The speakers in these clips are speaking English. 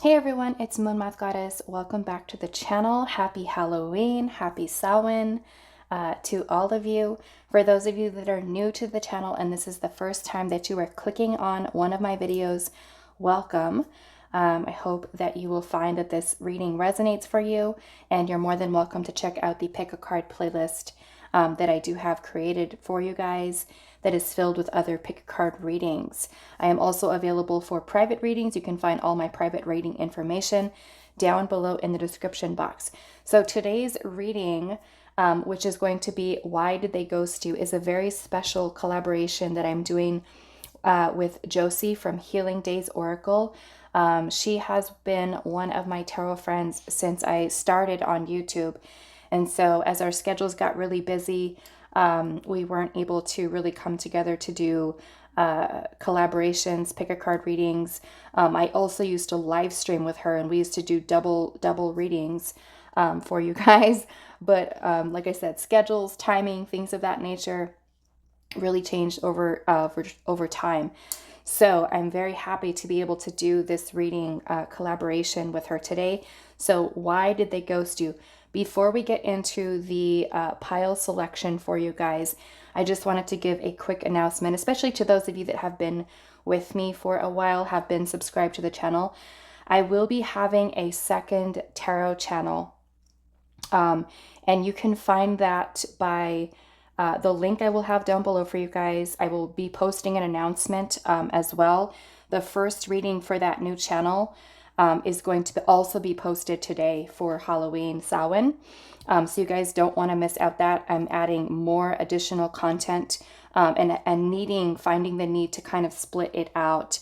Hey everyone, it's moonmothgoddess. Welcome back to the channel. Happy Halloween, happy Samhain to all of you. For those of you that are new to the channel and this is the first time that you are clicking on one of my videos, welcome. I hope that you will find that this reading resonates for you, and you're more than welcome to check out the Pick a Card playlist that I do have created for you guys that is filled with other pick a card readings. I am also available for private readings. You can find all my private reading information down below in the description box. So today's reading, which is going to be Why Did They Ghost You, is a very special collaboration that I'm doing with Josie from Healing Days Oracle. She has been one of my tarot friends since I started on YouTube. And so as our schedules got really busy, we weren't able to really come together to do collaborations, pick a card readings. I also used to live stream with her, and we used to do double readings for you guys. But like I said, schedules, timing, things of that nature really changed over time. So I'm very happy to be able to do this reading collaboration with her today. So why did they ghost you? Before we get into the pile selection for you guys, I just wanted to give a quick announcement, especially to those of you that have been with me for a while, have been subscribed to the channel. I will be having a second tarot channel, and you can find that by the link I will have down below for you guys. I will be posting an announcement as well. The first reading for that new channel is going to also be posted today for Halloween Samhain. So you guys don't want to miss out that. I'm adding more additional content and finding the need to kind of split it out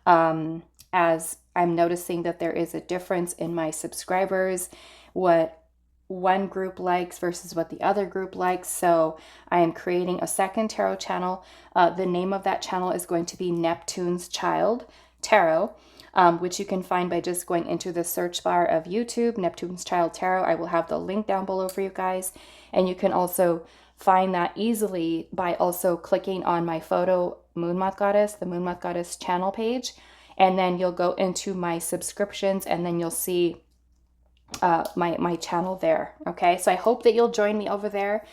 as I'm noticing that there is a difference in my subscribers, what one group likes versus what the other group likes. So I am creating a second tarot channel. The name of that channel is going to be Neptune's Child Tarot. Which you can find by just going into the search bar of YouTube, Neptune's Child Tarot. I will have the link down below for you guys. And you can also find that easily by also clicking on my photo, Moonmoth Goddess, the Moonmoth Goddess channel page. And then you'll go into my subscriptions and then you'll see my channel there. Okay, so I hope that you'll join me over there.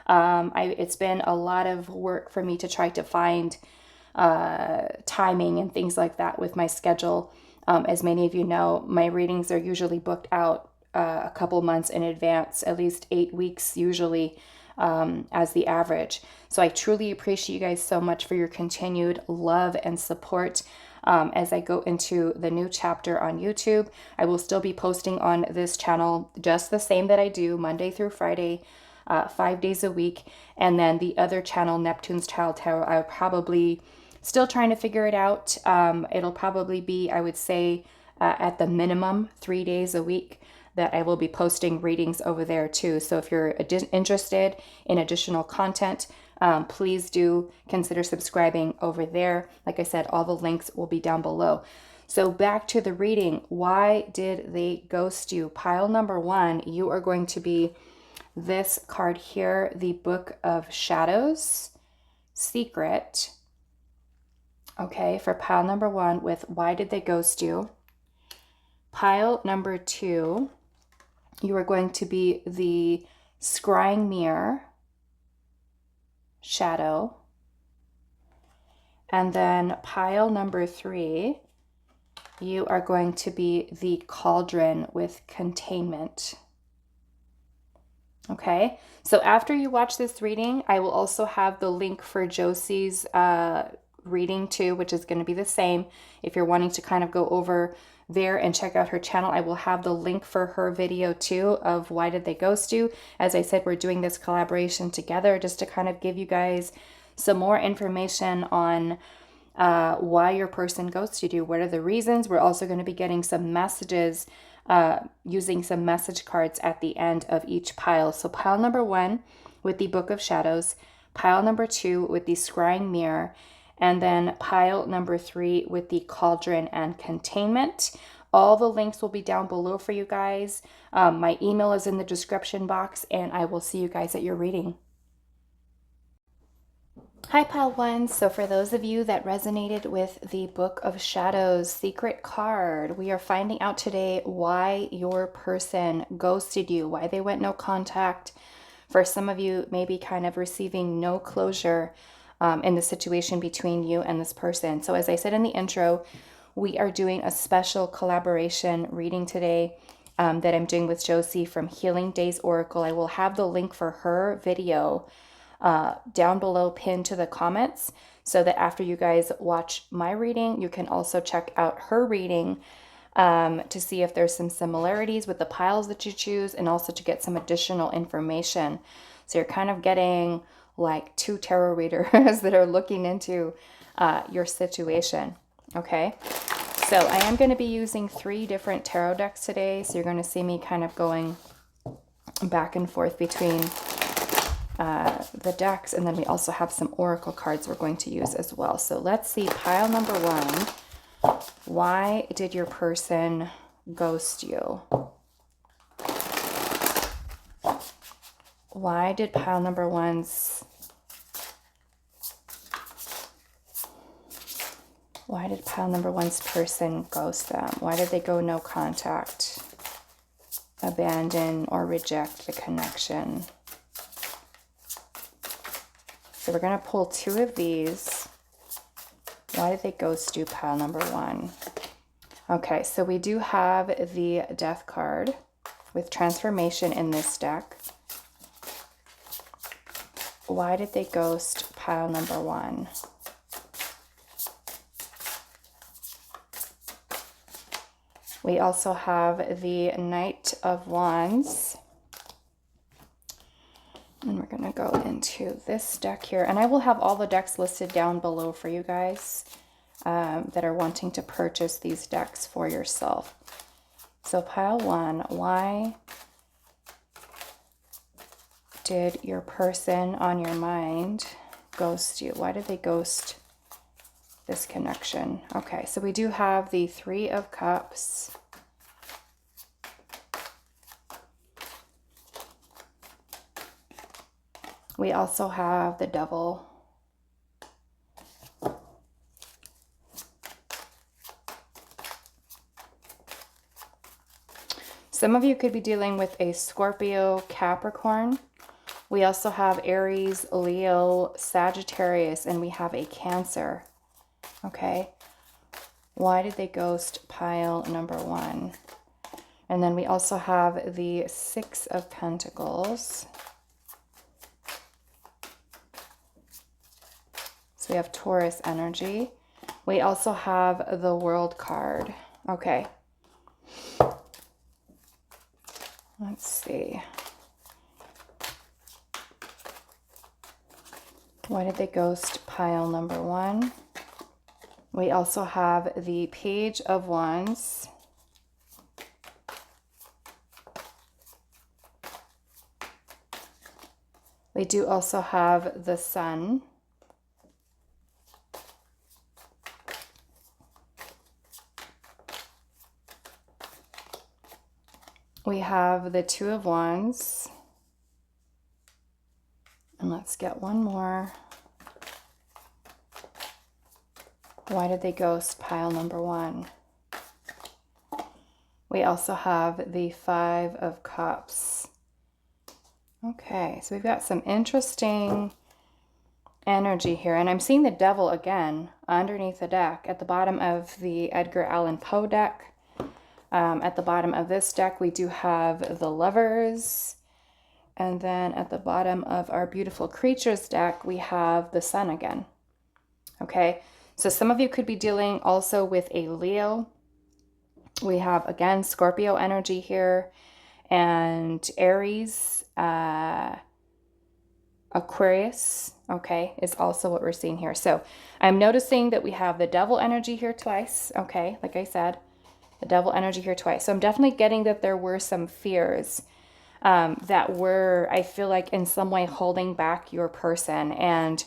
It's been a lot of work for me to try to find timing and things like that with my schedule. As many of you know, my readings are usually booked out a couple months in advance, at least 8 weeks usually as the average. So I truly appreciate you guys so much for your continued love and support. As I go into the new chapter on YouTube, I will still be posting on this channel just the same that I do Monday through Friday, 5 days a week. And then the other channel, Neptune's Child Tarot, I would probably still trying to figure it out. It'll probably be, I would say, at the minimum 3 days a week that I will be posting readings over there too. So if you're interested in additional content, please do consider subscribing over there. Like I said, all the links will be down below. So back to the reading. Why did they ghost you? Pile number 1, you are going to be this card here, the Book of Shadows, Secret. Okay, for pile number 1 with Why Did They Ghost You? Pile number 2, you are going to be the Scrying Mirror, Shadow. And then pile number 3, you are going to be the Cauldron with Containment. Okay, so after you watch this reading, I will also have the link for Josie's reading too, which is going to be the same. If you're wanting to kind of go over there and check out her channel, I will have the link for her video too of Why Did They Ghost You. As I said, we're doing this collaboration together just to kind of give you guys some more information on why your person ghosted you. What are the reasons? We're also going to be getting some messages using some message cards at the end of each pile. So pile number 1 with the Book of Shadows, pile number 2 with the Scrying Mirror, and then pile number 3 with the Cauldron and Containment. All the links will be down below for you guys. My email is in the description box, and I will see you guys at your reading. Hi, Pile Ones. So for those of you that resonated with the Book of Shadows secret card, we are finding out today why your person ghosted you, why they went no contact. For some of you, maybe kind of receiving no closure in the situation between you and this person. So as I said in the intro, we are doing a special collaboration reading today that I'm doing with Josie from Healing Days Oracle. I will have the link for her video down below pinned to the comments so that after you guys watch my reading, you can also check out her reading to see if there's some similarities with the piles that you choose and also to get some additional information. So you're kind of getting like two tarot readers that are looking into your situation. Okay. So I am going to be using 3 different tarot decks today. So you're going to see me kind of going back and forth between the decks, and then we also have some oracle cards we're going to use as well. So let's see, pile number 1. Why did your person ghost you? Why did pile number 1's person ghost them? Why did they go no contact, abandon, or reject the connection? So we're going to pull 2 of these. Why did they ghost you, pile number 1? Okay, so we do have the Death card with transformation in this deck. Why did they ghost pile number 1? We also have the Knight of Wands. And we're going to go into this deck here. And I will have all the decks listed down below for you guys that are wanting to purchase these decks for yourself. So pile 1, why did your person on your mind ghost you? Why did they ghost this connection? Okay, so we do have the 3 of Cups. We also have the Devil. Some of you could be dealing with a Scorpio, Capricorn. We also have Aries, Leo, Sagittarius, and we have a Cancer. Okay. Why did they ghost pile number 1? And then we also have the 6 of Pentacles. So we have Taurus energy. We also have the World card. Okay. Let's see. Why did they ghost pile number 1? We also have the Page of Wands. We do also have the Sun. We have the 2 of Wands. And let's get one more. Why did they ghost pile number 1? We also have the 5 of Cups. Okay, so we've got some interesting energy here. And I'm seeing the Devil again underneath the deck at the bottom of the Edgar Allan Poe deck. At the bottom of this deck, we do have the Lovers. And then at the bottom of our Beautiful Creatures deck, we have the Sun again. Okay, so some of you could be dealing also with a Leo. We have, again, Scorpio energy here. And Aries, Aquarius, okay, is also what we're seeing here. So I'm noticing that we have the Devil energy here twice. Okay, like I said, the Devil energy here twice. So I'm definitely getting that there were some fears that were, I feel like, in some way holding back your person. And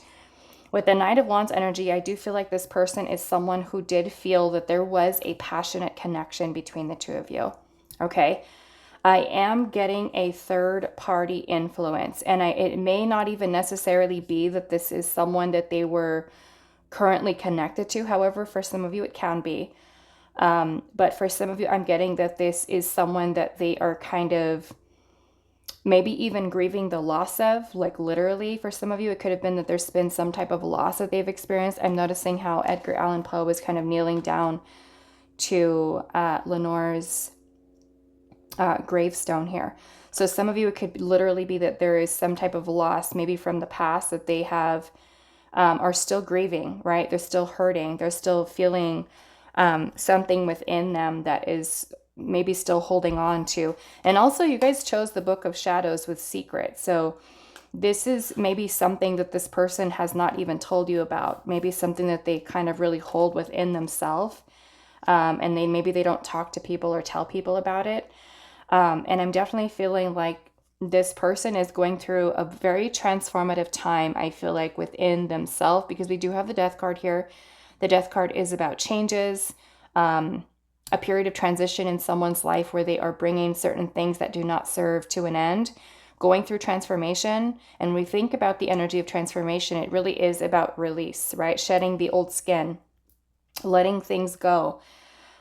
with the Knight of Wands energy, I do feel like this person is someone who did feel that there was a passionate connection between the 2 of you. Okay. I am getting a third party influence, and it may not even necessarily be that this is someone that they were currently connected to. However, for some of you, it can be. But for some of you, I'm getting that this is someone that they are kind of maybe even grieving the loss of, like literally. For some of you, it could have been that there's been some type of loss that they've experienced. I'm noticing how Edgar Allan Poe is kind of kneeling down to Lenore's gravestone here. So some of you, it could literally be that there is some type of loss, maybe from the past, that they have are still grieving, right? They're still hurting. They're still feeling something within them that is maybe still holding on to. And also, you guys chose the Book of Shadows with Secret. So this is maybe something that this person has not even told you about. Maybe something that they kind of really hold within themselves. And maybe they don't talk to people or tell people about it. And I'm definitely feeling like this person is going through a very transformative time, I feel like, within themselves, because we do have the Death card here. The Death card is about changes, a period of transition in someone's life where they are bringing certain things that do not serve to an end, going through transformation. And we think about the energy of transformation, it really is about release, right? Shedding the old skin, letting things go.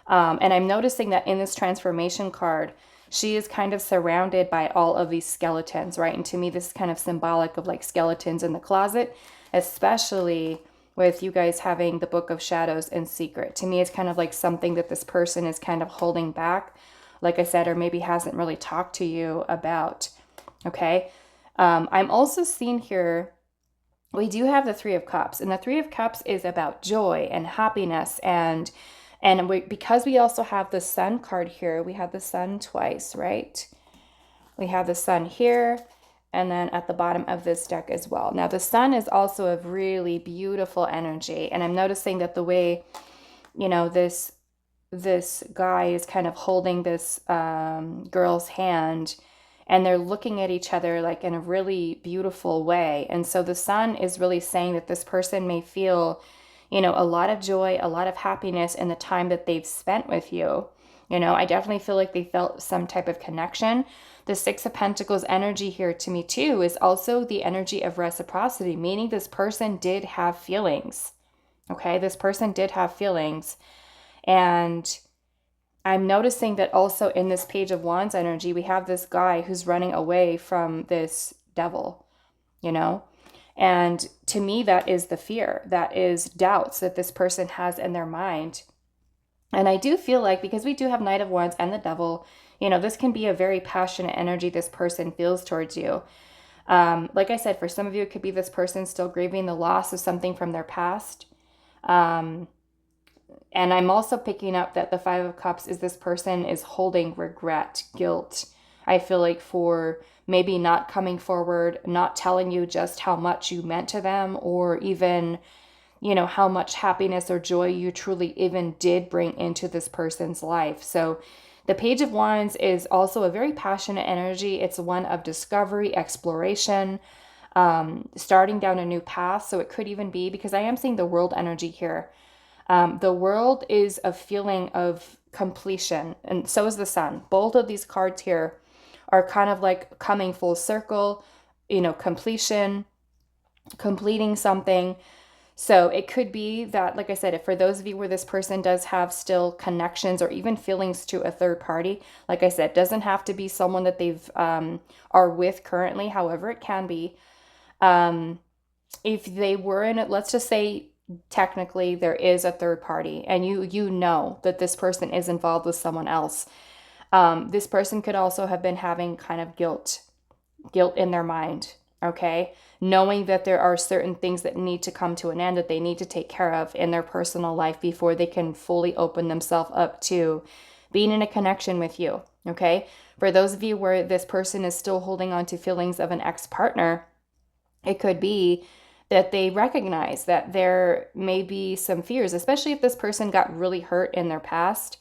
And I'm noticing that in this transformation card, she is kind of surrounded by all of these skeletons, right? And to me, this is kind of symbolic of like skeletons in the closet, especially with you guys having the Book of Shadows and Secret. To me, it's kind of like something that this person is kind of holding back, like I said, or maybe hasn't really talked to you about, okay? I'm also seeing here, we do have the Three of Cups, and the Three of Cups is about joy and happiness, and because we also have the Sun card here, we have the Sun twice, right? We have the Sun here, and then at the bottom of this deck as well. Now, the Sun is also a really beautiful energy, and I'm noticing that the way, you know, this guy is kind of holding this girl's hand, and they're looking at each other like in a really beautiful way. And so the Sun is really saying that this person may feel, you know, a lot of joy, a lot of happiness in the time that they've spent with you. You know, I definitely feel like they felt some type of connection. The Six of Pentacles energy here to me too is also the energy of reciprocity, meaning this person did have feelings. Okay, this person did have feelings. And I'm noticing that also in this Page of Wands energy, we have this guy who's running away from this devil, you know? And to me, that is the fear, that is doubts that this person has in their mind. And I do feel like, because we do have Knight of Wands and the Devil, you know, this can be a very passionate energy this person feels towards you. Like I said, for some of you, it could be this person still grieving the loss of something from their past. And I'm also picking up that the Five of Cups is this person is holding regret, guilt, I feel like, for maybe not coming forward, not telling you just how much you meant to them, or even, you know, how much happiness or joy you truly even did bring into this person's life. So the Page of Wands is also a very passionate energy. It's one of discovery, exploration, starting down a new path. So it could even be, because I am seeing the World energy here. The World is a feeling of completion, and so is the Sun. Both of these cards here are kind of like coming full circle, you know, completion, completing something. So it could be that, like I said, if for those of you where this person does have still connections or even feelings to a third party, like I said, doesn't have to be someone that they've are with currently. However, it can be. If they were in it, let's just say technically there is a third party, and you know that this person is involved with someone else. This person could also have been having kind of guilt in their mind, okay? Knowing that there are certain things that need to come to an end, that they need to take care of in their personal life before they can fully open themselves up to being in a connection with you, okay? For those of you where this person is still holding on to feelings of an ex-partner, it could be that they recognize that there may be some fears, especially if this person got really hurt in their past.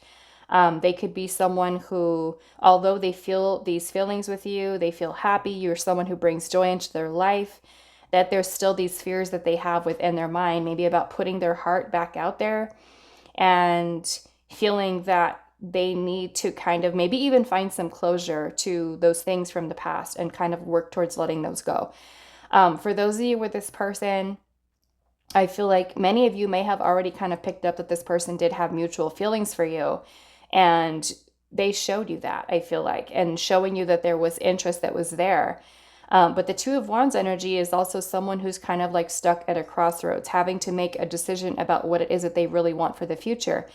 They could be someone who, although they feel these feelings with you, they feel happy, you're someone who brings joy into their life, that there's still these fears that they have within their mind, maybe about putting their heart back out there, and feeling that they need to kind of maybe even find some closure to those things from the past and kind of work towards letting those go. For those of you with this person, I feel like many of you may have already kind of picked up that this person did have mutual feelings for you, and they showed you that, I feel like, and showing you that there was interest that was there. But the Two of Wands energy is also someone who's kind of like stuck at a crossroads, having to make a decision about what it is that they really want for the future.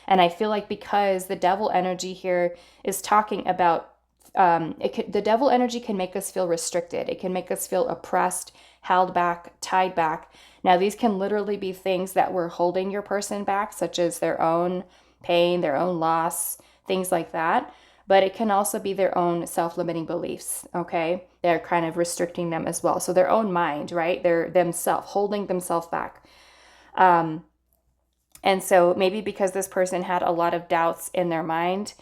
And I feel like because the Devil energy here is talking about, the Devil energy can make us feel restricted. It can make us feel oppressed, held back, tied back. Now, these can literally be things that were holding your person back, such as their own pain, their own loss, things like that. But it can also be their own self-limiting beliefs, okay? They're kind of restricting them as well. So their own mind, right? They're themselves, holding themselves back. And so maybe because this person had a lot of doubts in their mind,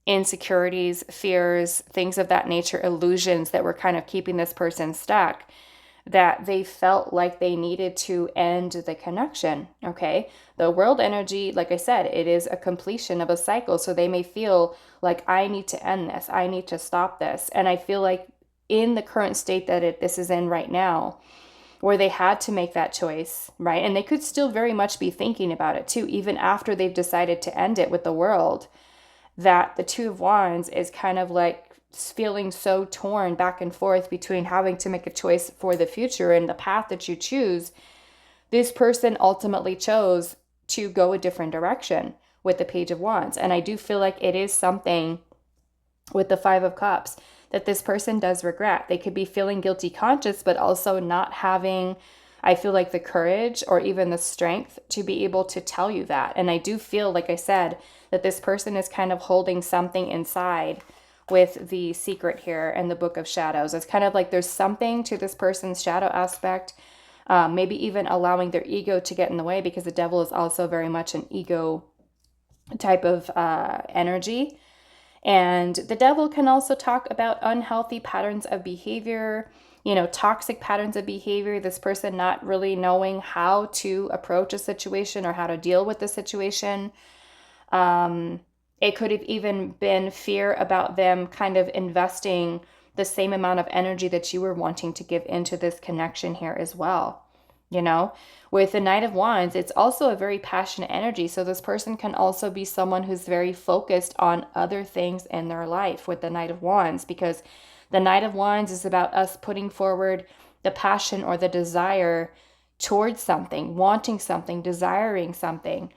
insecurities, fears, things of that nature, illusions that were kind of keeping this person stuck, that they felt like they needed to end the connection, okay? The World energy, like I said, it is a completion of a cycle. So they may feel like, I need to end this. I need to stop this. And I feel like in the current state that this is in right now, where they had to make that choice, right? And they could still very much be thinking about it too, even after they've decided to end it with the World, that the Two of Wands is kind of like feeling so torn back and forth between having to make a choice for the future and the path that you choose. This person ultimately chose to go a different direction with the Page of Wands. And I do feel like it is something with the Five of Cups that this person does regret. They could be feeling guilty conscious, but also not having, I feel like, the courage or even the strength to be able to tell you that. And I do feel, like I said, that this person is kind of holding something inside with the Secret here and the Book of Shadows. It's kind of like there's something to this person's shadow aspect, maybe even allowing their ego to get in the way, because the Devil is also very much an ego type of energy. And the Devil can also talk about unhealthy patterns of behavior, toxic patterns of behavior, this person not really knowing how to approach a situation or how to deal with the situation. It could have even been fear about them kind of investing the same amount of energy that you were wanting to give into this connection here as well. With the Knight of Wands, it's also a very passionate energy. So this person can also be someone who's very focused on other things in their life with the Knight of Wands, because the Knight of Wands is about us putting forward the passion or the desire towards something, wanting something, desiring something.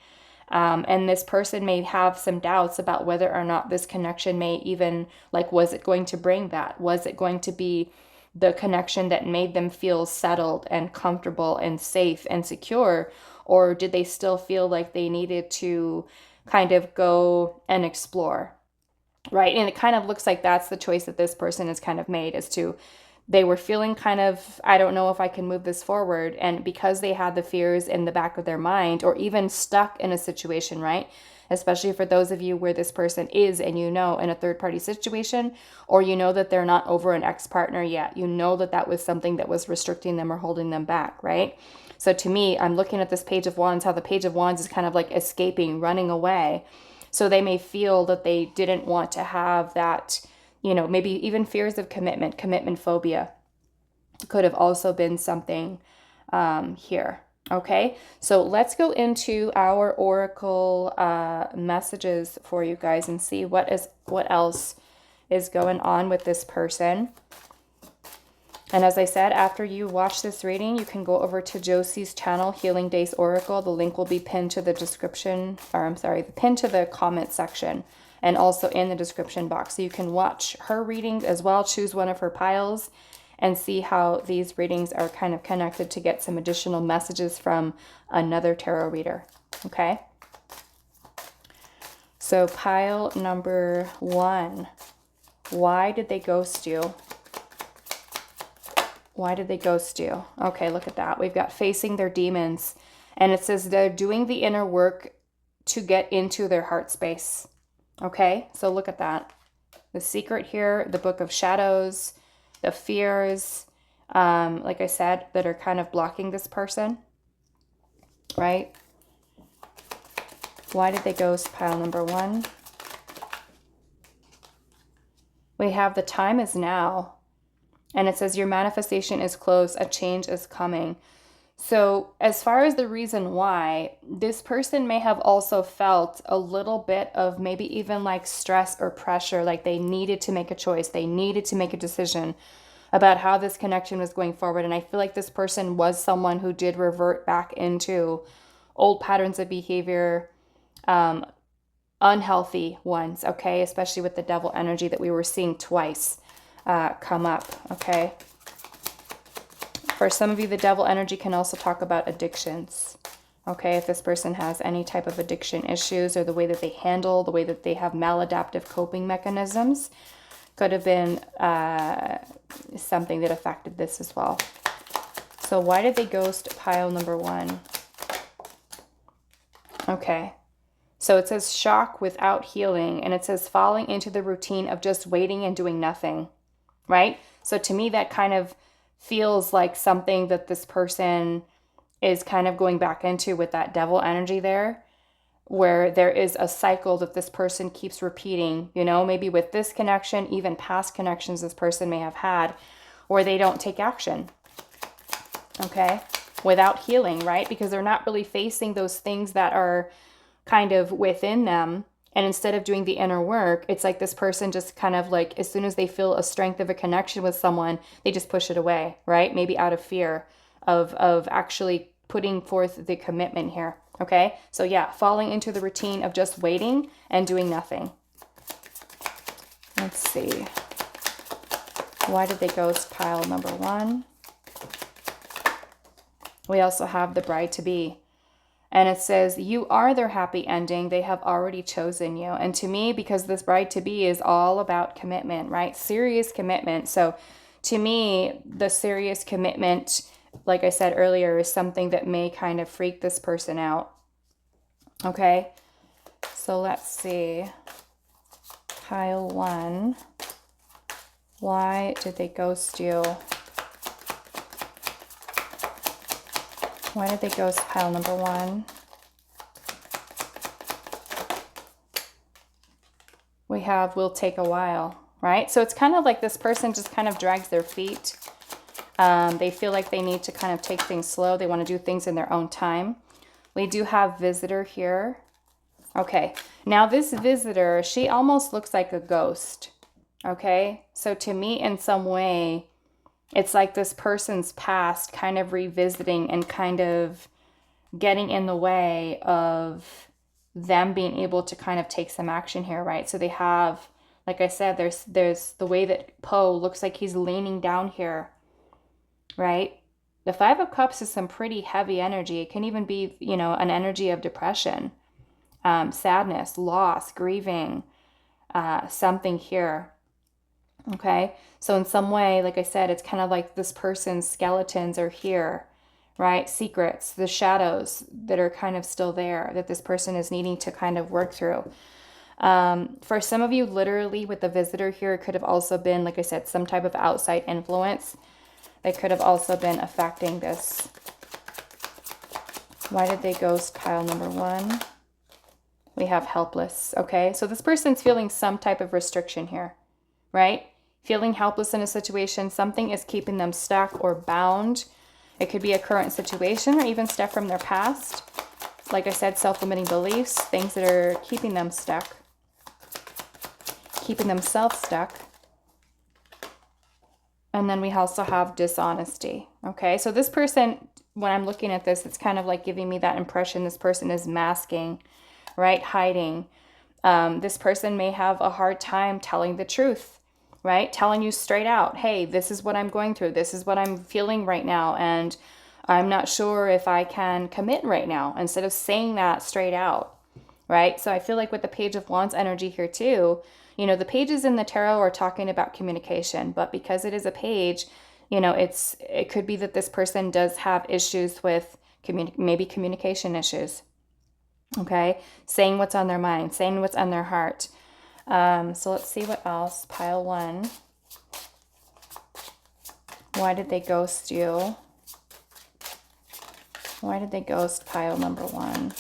And this person may have some doubts about whether or not this connection may even, was it going to bring that? Was it going to be the connection that made them feel settled and comfortable and safe and secure? Or did they still feel like they needed to kind of go and explore, right? And it kind of looks like that's the choice that this person has kind of made, as to they were feeling kind of, I don't know if I can move this forward. And because they had the fears in the back of their mind, or even stuck in a situation, right? Especially for those of you where this person is, and in a third-party situation, or that they're not over an ex-partner yet. That was something that was restricting them or holding them back, right? So to me, I'm looking at this Page of Wands, how the Page of Wands is kind of like escaping, running away. So they may feel that they didn't want to have that, maybe even fears of commitment phobia could have also been something here. Okay, so let's go into our oracle messages for you guys and see what else is going on with this person. And as I said, after you watch this reading, you can go over to Josie's channel, Healing Days Oracle. The link will be pinned to the pinned to the comment section, and also in the description box. So you can watch her readings as well, choose one of her piles, and see how these readings are kind of connected to get some additional messages from another tarot reader, okay? So pile number 1, why did they ghost you? Why did they ghost you? Okay, look at that. We've got facing their demons, and it says they're doing the inner work to get into their heart space, okay? So look at that. The Secret here, the Book of Shadows, the fears, like I said, that are kind of blocking this person, right? Why did they ghost pile number one? We have the time is now. And it says your manifestation is close, a change is coming. So as far as the reason why, this person may have also felt a little bit of maybe even like stress or pressure, like they needed to make a choice. They needed to make a decision about how this connection was going forward. And I feel like this person was someone who did revert back into old patterns of behavior, unhealthy ones, okay? Especially with the devil energy that we were seeing twice come up, okay? For some of you, the devil energy can also talk about addictions, okay? If this person has any type of addiction issues, or the way that they handle, the way that they have maladaptive coping mechanisms, could have been something that affected this as well. So why did they ghost pile number one? Okay. So it says shock without healing, and it says falling into the routine of just waiting and doing nothing, right? So to me, that kind of feels like something that this person is kind of going back into with that devil energy there, where there is a cycle that this person keeps repeating, you know, maybe with this connection, even past connections this person may have had, where they don't take action, okay, without healing, right? Because they're not really facing those things that are kind of within them. And instead of doing the inner work, it's like this person just kind of like, as soon as they feel a strength of a connection with someone, they just push it away, right? Maybe out of fear of actually putting forth the commitment here, okay? So yeah, falling into the routine of just waiting and doing nothing. Let's see. Why did they ghost pile number one? We also have the bride-to-be. And it says, you are their happy ending. They have already chosen you. And to me, because this bride-to-be is all about commitment, right? Serious commitment. So to me, the serious commitment, like I said earlier, is something that may kind of freak this person out. Okay? So let's see. Pile one. Why did they ghost you? Why did they ghost pile number one? We have will take a while, right? So it's kind of like this person just kind of drags their feet. They feel like they need to kind of take things slow. They want to do things in their own time. We do have visitor here. Okay, now this visitor, she almost looks like a ghost, okay? So to me, in some way, it's like this person's past kind of revisiting and kind of getting in the way of them being able to kind of take some action here, right? So they have, like I said, there's the way that Poe looks like he's leaning down here, right? The Five of Cups is some pretty heavy energy. It can even be, you know, an energy of depression, sadness, loss, grieving, something here. Okay, so in some way, like I said, it's kind of like this person's skeletons are here, right? Secrets, the shadows that are kind of still there that this person is needing to kind of work through. For some of you, literally with the visitor here, it could have also been, like I said, some type of outside influence that could have also been affecting this. Why did they ghost pile number one? We have helpless, okay? So this person's feeling some type of restriction here, right? Feeling helpless in a situation, something is keeping them stuck or bound. It could be a current situation or even stuff from their past. Like I said, self-limiting beliefs, things that are keeping them stuck, keeping themselves stuck. And then we also have dishonesty, okay? So this person, when I'm looking at this, it's kind of like giving me that impression this person is masking, right? Hiding. This person may have a hard time telling the truth, right? Telling you straight out, hey, this is what I'm going through. This is what I'm feeling right now. And I'm not sure if I can commit right now, instead of saying that straight out, right? So I feel like with the Page of Wands energy here too, you know, the pages in the tarot are talking about communication, but because it is a page, you know, it could be that this person does have issues with maybe communication issues, okay? Saying what's on their mind, saying what's on their heart. So let's see what else. Pile one. Why did they ghost you? Why did they ghost pile number one?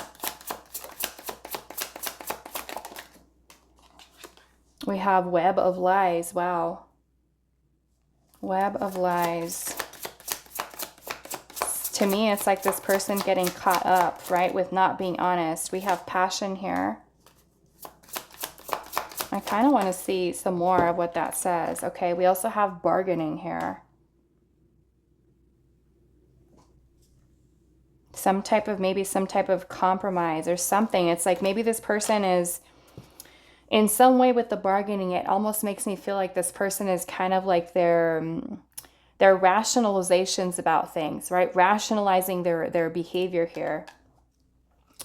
We have web of lies. Wow. Web of lies. To me, it's like this person getting caught up, right, with not being honest. We have passion here. I kind of want to see some more of what that says. Okay, we also have bargaining here. Some type of, maybe some type of compromise or something. It's like maybe this person is, in some way with the bargaining, it almost makes me feel like this person is kind of like their rationalizations about things, right? Rationalizing their behavior here.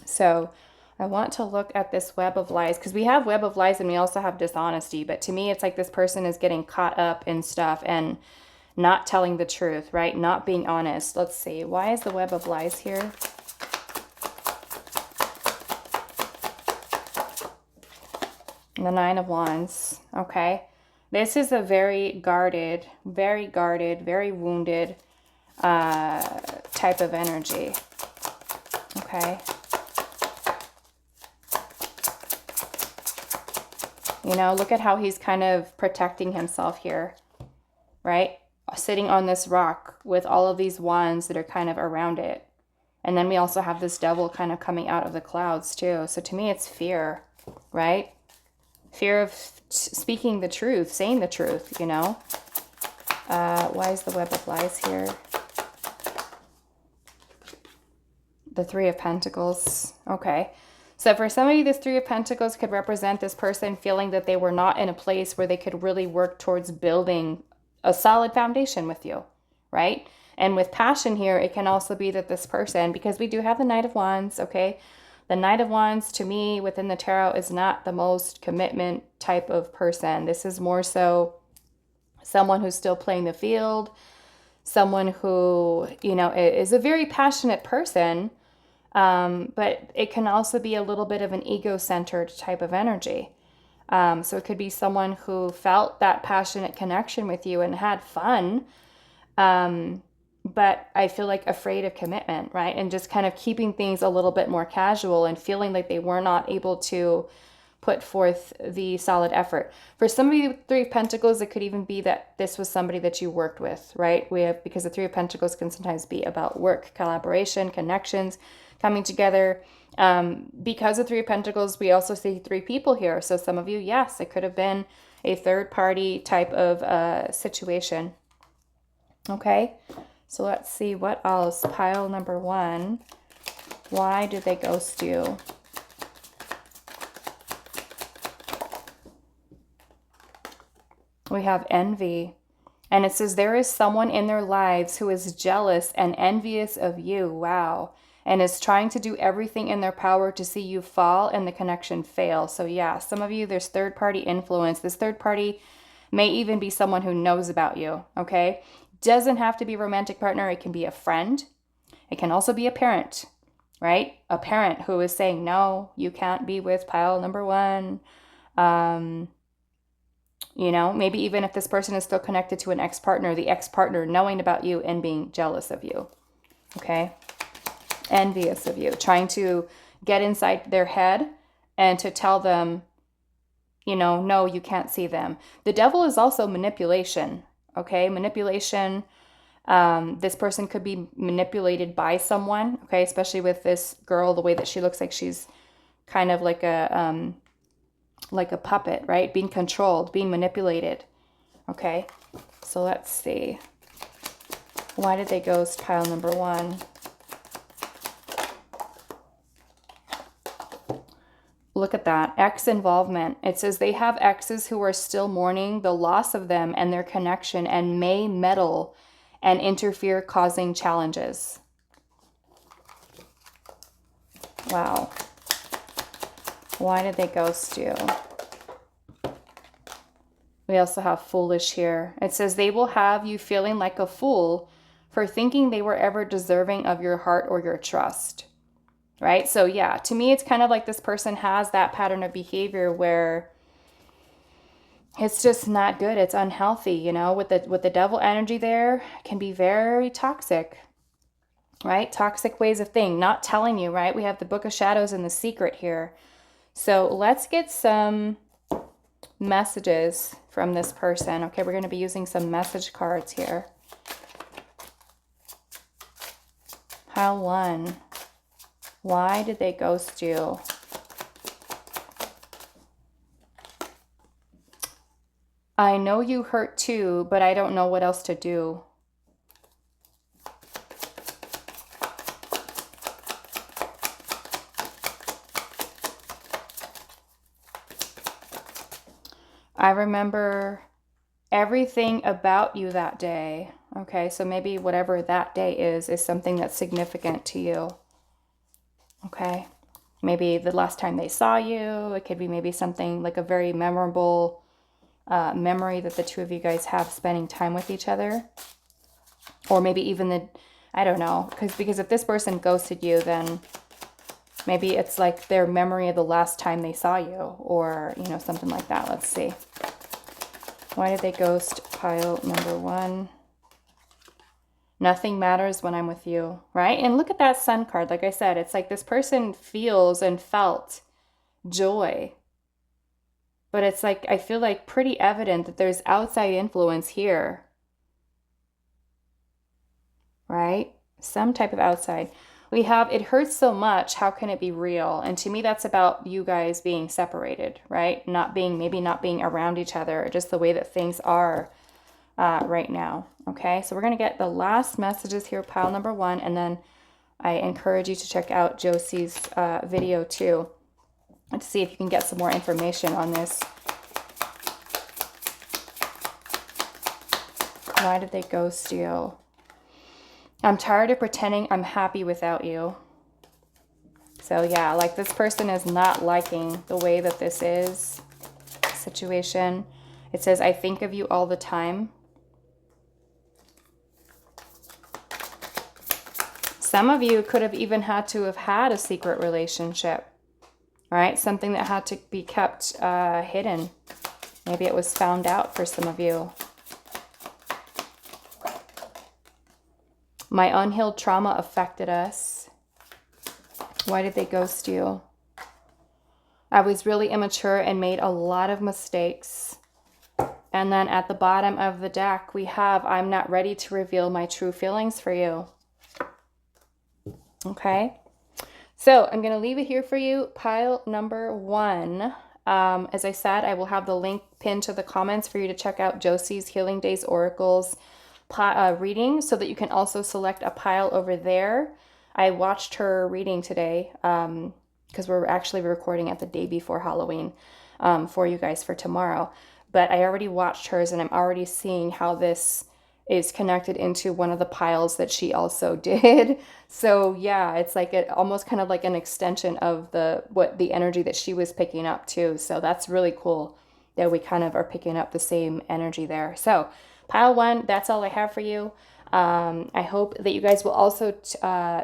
So I want to look at this web of lies, because we have web of lies and we also have dishonesty. But to me, it's like this person is getting caught up in stuff and not telling the truth, right? Not being honest. Let's see. Why is the web of lies here? The Nine of Wands. Okay. This is a very guarded, very wounded type of energy. Okay. You know, look at how he's kind of protecting himself here, right? Sitting on this rock with all of these wands that are kind of around it. And then we also have this devil kind of coming out of the clouds too. So to me, it's fear, right? Fear of speaking the truth, saying the truth, you know? Why is the web of lies here? The Three of Pentacles. Okay. So for some of you, this Three of Pentacles could represent this person feeling that they were not in a place where they could really work towards building a solid foundation with you, right? And with passion here, it can also be that this person, because we do have the Knight of Wands, okay? The Knight of Wands, to me, within the tarot, is not the most commitment type of person. This is more so someone who's still playing the field, someone who, you know, is a very passionate person, but it can also be a little bit of an ego-centered type of energy. So it could be someone who felt that passionate connection with you and had fun, but I feel like afraid of commitment, right? And just kind of keeping things a little bit more casual and feeling like they were not able to put forth the solid effort. For some of you, Three of Pentacles, it could even be that this was somebody that you worked with, right? Because the Three of Pentacles can sometimes be about work, collaboration, connections, coming together. Because of Three of Pentacles, we also see three people here. So some of you, yes, it could have been a third party type of situation. Okay, so let's see what else. Pile number one. Why did they ghost you? We have envy. And it says there is someone in their lives who is jealous and envious of you. Wow. And is trying to do everything in their power to see you fall and the connection fail. So yeah, some of you, there's third-party influence. This third party may even be someone who knows about you, okay? Doesn't have to be a romantic partner. It can be a friend. It can also be a parent, right? A parent who is saying, no, you can't be with pile number one. You know, maybe even if this person is still connected to an ex-partner, the ex-partner knowing about you and being jealous of you, okay? Envious of you, trying to get inside their head and to tell them, you know, no, you can't see them. The devil is also manipulation, okay? Manipulation. This person could be manipulated by someone, okay? Especially with this girl, the way that she looks like she's kind of like a puppet, right? Being controlled, being manipulated, okay? So let's see. Why did they ghost pile number one? Look at that. Ex involvement. It says they have exes who are still mourning the loss of them and their connection and may meddle and interfere, causing challenges. Wow. Why did they ghost you? We also have foolish here. It says they will have you feeling like a fool for thinking they were ever deserving of your heart or your trust. Right? So yeah, to me, it's kind of like this person has that pattern of behavior where it's just not good. It's unhealthy, you know, with the devil energy there, it can be very toxic, right? Toxic ways of thinking, not telling you, right? We have the Book of Shadows and the Secret here. So let's get some messages from this person. Okay, we're going to be using some message cards here. Pile 1. Why did they ghost you? I know you hurt too, but I don't know what else to do. I remember everything about you that day. Okay, so maybe whatever that day is something that's significant to you. Okay, maybe the last time they saw you. It could be maybe something like a very memorable memory that the two of you guys have spending time with each other. Or maybe even I don't know, because if this person ghosted you, then maybe it's like their memory of the last time they saw you, or, you know, something like that. Let's see. Why did they ghost pile number 1? Nothing matters when I'm with you, right? And look at that Sun card. Like I said, it's like this person feels and felt joy. But it's like, I feel like pretty evident that there's outside influence here, right? Some type of outside. We have, it hurts so much, how can it be real? And to me, that's about you guys being separated, right? Maybe not being around each other, just the way that things are right now. Okay, so we're going to get the last messages here, pile number 1, and then I encourage you to check out Josie's video too, and to see if you can get some more information on this. Why did they ghost you? I'm tired of pretending I'm happy without you. So yeah, like this person is not liking the way that this is situation. It says, I think of you all the time. Some of you could have even had to have had a secret relationship, right? Something that had to be kept hidden. Maybe it was found out for some of you. My unhealed trauma affected us. Why did they ghost you? I was really immature and made a lot of mistakes. And then at the bottom of the deck, we have, I'm not ready to reveal my true feelings for you. Okay. So I'm going to leave it here for you. Pile number 1. As I said, I will have the link pinned to the comments for you to check out Josie's Healing Days Oracles reading, so that you can also select a pile over there. I watched her reading today because we're actually recording it the day before Halloween for you guys for tomorrow. But I already watched hers, and I'm already seeing how this is connected into one of the piles that she also did. So yeah, it's like almost kind of like an extension of the energy that she was picking up too. So that's really cool that we kind of are picking up the same energy there. So pile 1, that's all I have for you. I hope that you guys will also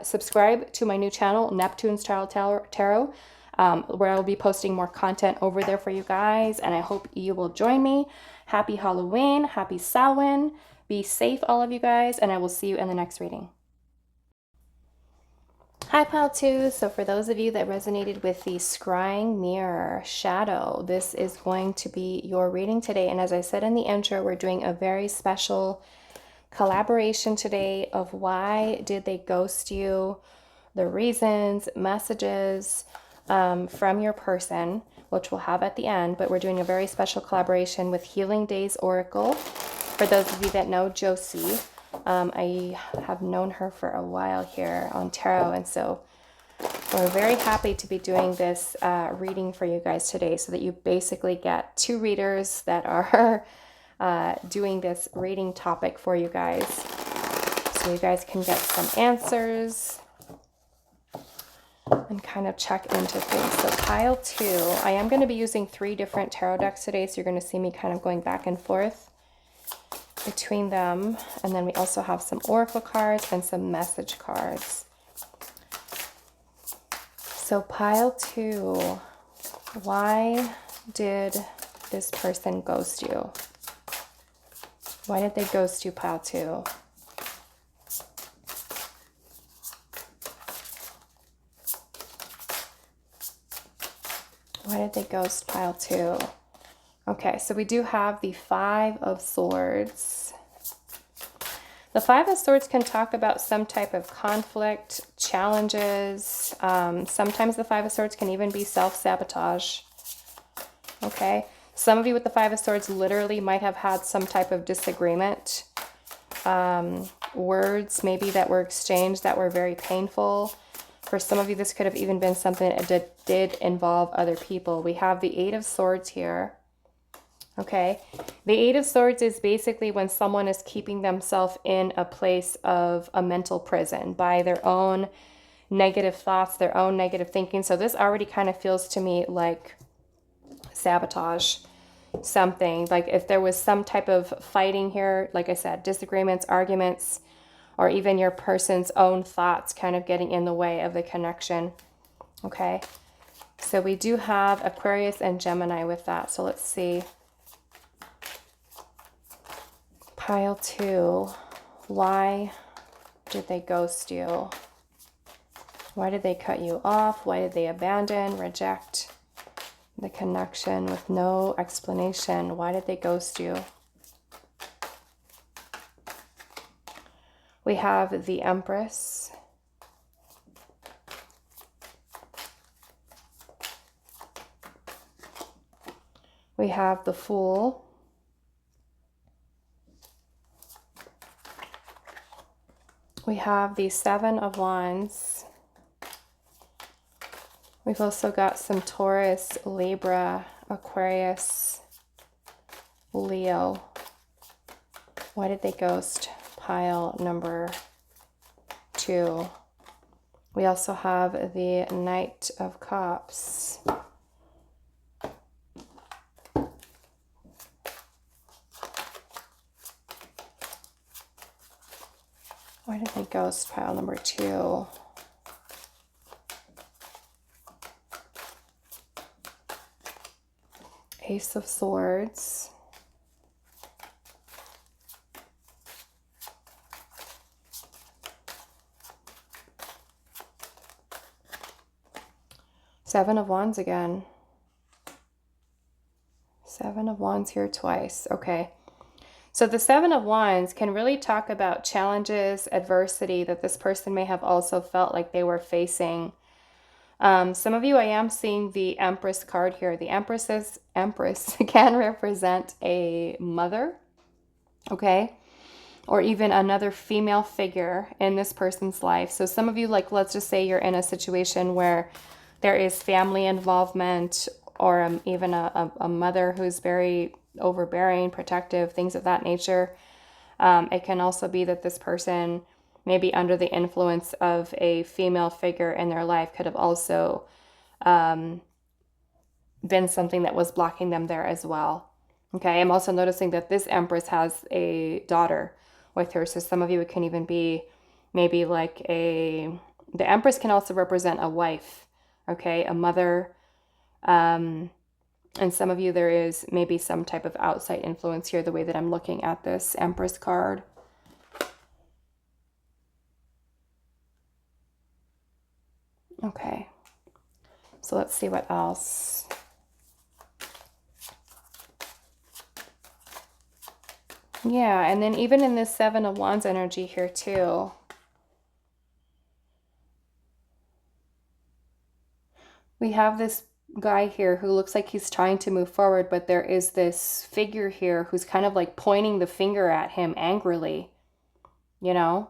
subscribe to my new channel, Neptune's Tarot, where I will be posting more content over there for you guys. And I hope you will join me. Happy Halloween, happy Samhain. Be safe, all of you guys, and I will see you in the next reading. Hi, pile 2. So for those of you that resonated with the scrying mirror shadow, this is going to be your reading today. And as I said in the intro, we're doing a very special collaboration today of why did they ghost you, the reasons, messages from your person, which we'll have at the end. But we're doing a very special collaboration with Healing Days Oracle. For those of you that know Josie, I have known her for a while here on tarot, and so we're very happy to be doing this reading for you guys today, so that you basically get 2 readers that are doing this reading topic for you guys, so you guys can get some answers and kind of check into things. So pile 2, I am going to be using 3 different tarot decks today, so you're going to see me kind of going back and forth between them. And then we also have some oracle cards and some message cards. So pile 2, why did this person ghost you? Why did they ghost you, pile 2? Why did they ghost pile 2? Okay, so we do have the Five of Swords. The Five of Swords can talk about some type of conflict, challenges. Sometimes the Five of Swords can even be self-sabotage. Okay, some of you with the Five of Swords literally might have had some type of disagreement. Words maybe that were exchanged that were very painful. For some of you, this could have even been something that did involve other people. We have the Eight of Swords here. Okay, the Eight of Swords is basically when someone is keeping themselves in a place of a mental prison by their own negative thoughts, their own negative thinking. So this already kind of feels to me like sabotage, something. Like if there was some type of fighting here, like I said, disagreements, arguments, or even your person's own thoughts kind of getting in the way of the connection. Okay, so we do have Aquarius and Gemini with that. So let's see. Pile 2, why did they ghost you? Why did they cut you off? Why did they abandon, reject the connection with no explanation? Why did they ghost you? We have the Empress. We have the Fool. We have the Seven of Wands. We've also got some Taurus, Libra, Aquarius, Leo. Why did they ghost? Pile number 2. We also have the Knight of Cups. Why did they ghost? Pile number 2. Ace of Swords. Seven of Wands again. Seven of Wands here twice. Okay. So the Seven of Wands can really talk about challenges, adversity that this person may have also felt like they were facing. Some of you, I am seeing the Empress card here. The Empress can represent a mother, okay? Or even another female figure in this person's life. So some of you, like, let's just say you're in a situation where there is family involvement, or even a mother who's very overbearing, protective, things of that nature. It can also be that this person, maybe under the influence of a female figure in their life, could have also been something that was blocking them there as well. Okay, I'm also noticing that this Empress has a daughter with her. So some of you, it can even be maybe like the Empress can also represent a wife, okay, a mother. And some of you, there is maybe some type of outside influence here, the way that I'm looking at this Empress card. Okay, so let's see what else. Yeah, and then even in this Seven of Wands energy here too, we have this guy here who looks like he's trying to move forward, but there is this figure here who's kind of like pointing the finger at him angrily, you know,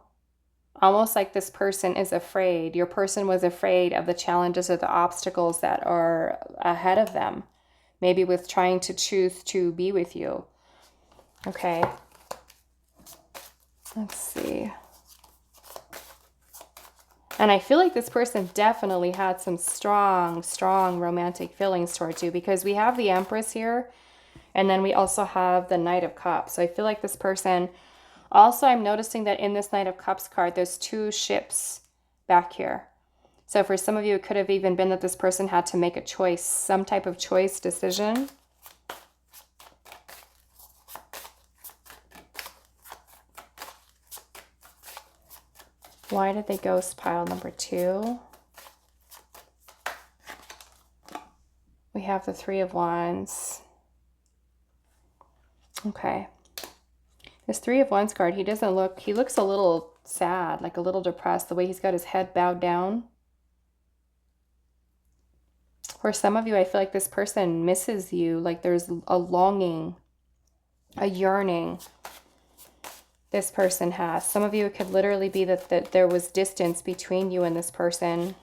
almost like this person is afraid. Your person was afraid of the challenges or the obstacles that are ahead of them, maybe with trying to choose to be with you. Okay, let's see. And I feel like this person definitely had some strong, strong romantic feelings towards you, because we have the Empress here, and then we also have the Knight of Cups. So I feel like this person, also I'm noticing that in this Knight of Cups card, there's 2 ships back here. So for some of you, it could have even been that this person had to make a choice, some type of choice, decision. Why did they ghost? Pile number 2. We have the Three of Wands. Okay. This Three of Wands card, he looks a little sad, like a little depressed, the way he's got his head bowed down. For some of you, I feel like this person misses you, like there's a longing, a yearning this person has. Some of you, it could literally be that there was distance between you and this person.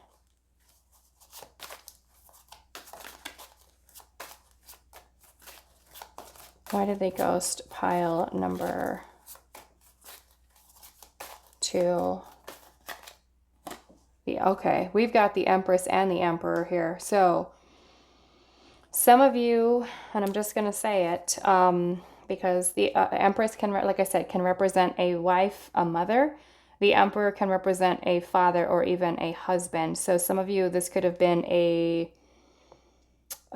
Why did they ghost pile number 2? Okay, we've got the Empress and the Emperor here. So some of you, and I'm just going to say it, because the Empress can, like I said, can represent a wife, a mother. The Emperor can represent a father or even a husband. So some of you, this could have been a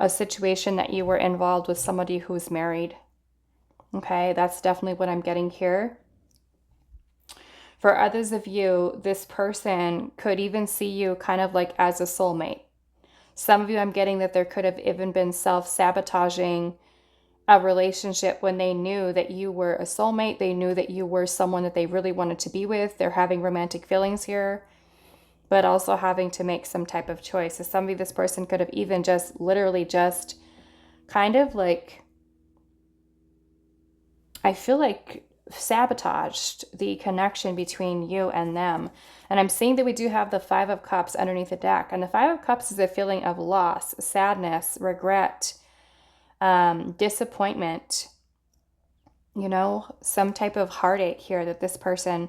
situation that you were involved with somebody who's married. Okay, that's definitely what I'm getting here. For others of you, this person could even see you kind of like as a soulmate. Some of you, I'm getting that there could have even been self-sabotaging a relationship when they knew that you were a soulmate. They knew that you were someone that they really wanted to be with. They're having romantic feelings here, but also having to make some type of choice. So some of you, this person could have even just literally just kind of like, I feel like sabotaged the connection between you and them. And I'm seeing that we do have the Five of Cups underneath the deck. And the Five of Cups is a feeling of loss, sadness, regret, disappointment, you know, some type of heartache here that this person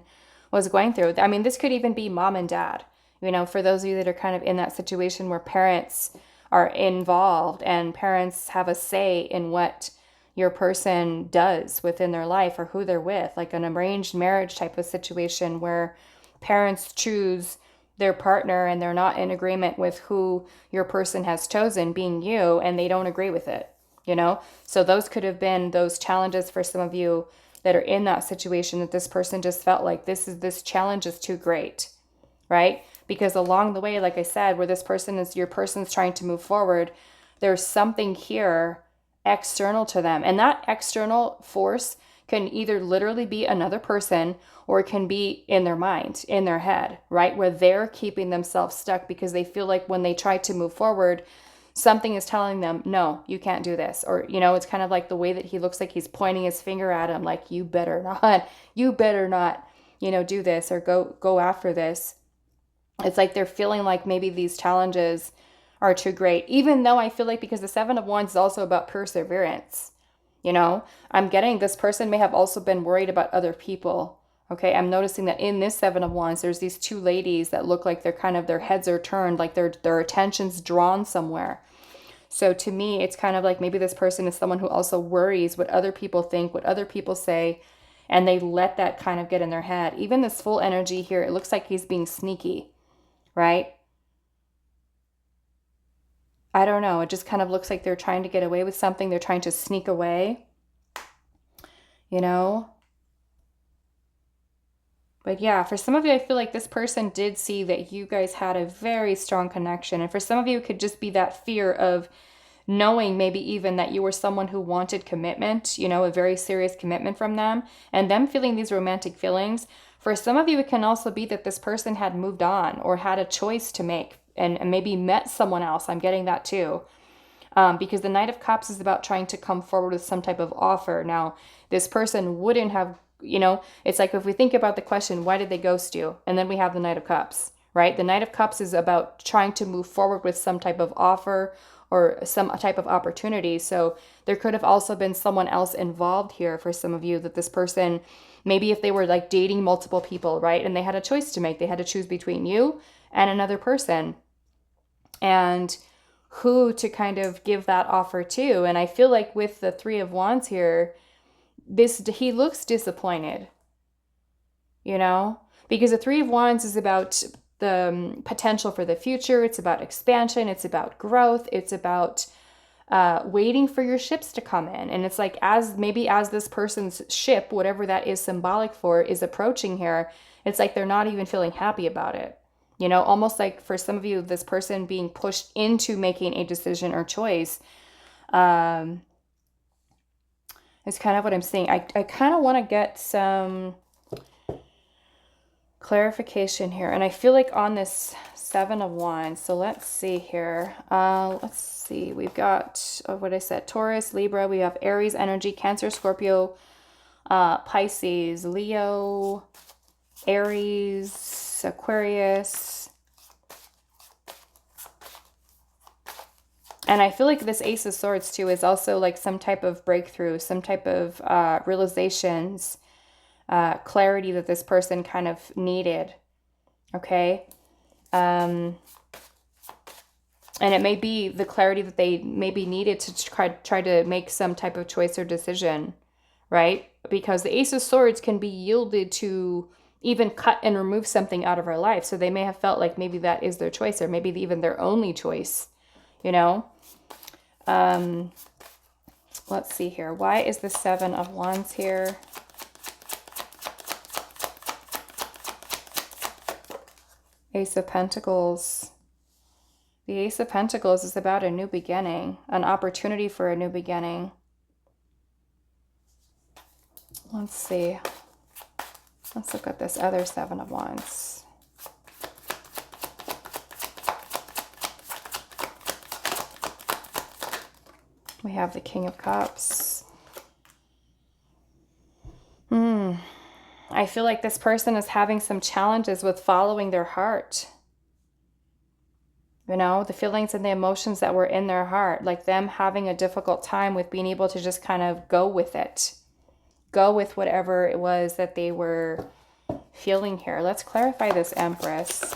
was going through. I mean, this could even be mom and dad, you know, for those of you that are kind of in that situation where parents are involved and parents have a say in what your person does within their life or who they're with, like an arranged marriage type of situation where parents choose their partner and they're not in agreement with who your person has chosen, being you, and they don't agree with it, you know? So those could have been those challenges for some of you that are in that situation, that this person just felt like this challenge is too great, right? Because along the way, like I said, where your person's trying to move forward, there's something here external to them. And that external force can either literally be another person or it can be in their mind, in their head, right? Where they're keeping themselves stuck because they feel like when they try to move forward, something is telling them, no, you can't do this. Or, you know, it's kind of like the way that he looks like he's pointing his finger at him, like, you better not, you know, do this or go after this. It's like they're feeling like maybe these challenges are too great, even though I feel like, because the Seven of Wands is also about perseverance, you know, I'm getting this person may have also been worried about other people. Okay, I'm noticing that in this Seven of Wands, there's these two ladies that look like they're kind of, their heads are turned, like their attention's drawn somewhere. So to me, it's kind of like maybe this person is someone who also worries what other people think, what other people say, and they let that kind of get in their head. Even this full energy here, it looks like he's being sneaky, right? I don't know. It just kind of looks like they're trying to get away with something. They're trying to sneak away, you know? But yeah, for some of you, I feel like this person did see that you guys had a very strong connection. And for some of you, it could just be that fear of knowing maybe even that you were someone who wanted commitment, you know, a very serious commitment from them, and them feeling these romantic feelings. For some of you, it can also be that this person had moved on or had a choice to make and maybe met someone else. I'm getting that too. Because the Knight of Cups is about trying to come forward with some type of offer. Now, this person wouldn't have, you know, it's like if we think about the question, why did they ghost you? And then we have the Knight of Cups, right? The Knight of Cups is about trying to move forward with some type of offer or some type of opportunity. So there could have also been someone else involved here for some of you, that this person, maybe if they were like dating multiple people, right? And they had a choice to make, they had to choose between you and another person. And who to kind of give that offer to. And I feel like with the Three of Wands here, he looks disappointed, you know, because the Three of Wands is about the potential for the future. It's about expansion. It's about growth. It's about waiting for your ships to come in. And it's like, as this person's ship, whatever that is symbolic for, is approaching here, it's like they're not even feeling happy about it. You know, almost like for some of you, this person being pushed into making a decision or choice. is kind of what I'm seeing. I kind of want to get some clarification here. And I feel like on this Seven of Wands, so let's see here. Let's see. We've got, what I said, Taurus, Libra. We have Aries energy, Cancer, Scorpio, Pisces, Leo, Aries, Aquarius. And I feel like this Ace of Swords too is also like some type of breakthrough, some type of realizations, clarity that this person kind of needed. Okay. And it may be the clarity that they maybe needed to try to make some type of choice or decision, right? Because the Ace of Swords can be yielded to even cut and remove something out of our life. So they may have felt like maybe that is their choice, or maybe even their only choice, you know? Let's see here. Why is the Seven of Wands here? Ace of Pentacles. The Ace of Pentacles is about a new beginning, an opportunity for a new beginning. Let's see. Let's look at this other Seven of Wands. We have the King of Cups. I feel like this person is having some challenges with following their heart. You know, the feelings and the emotions that were in their heart, like them having a difficult time with being able to just kind of go with it. Go with whatever it was that they were feeling here. Let's clarify this Empress.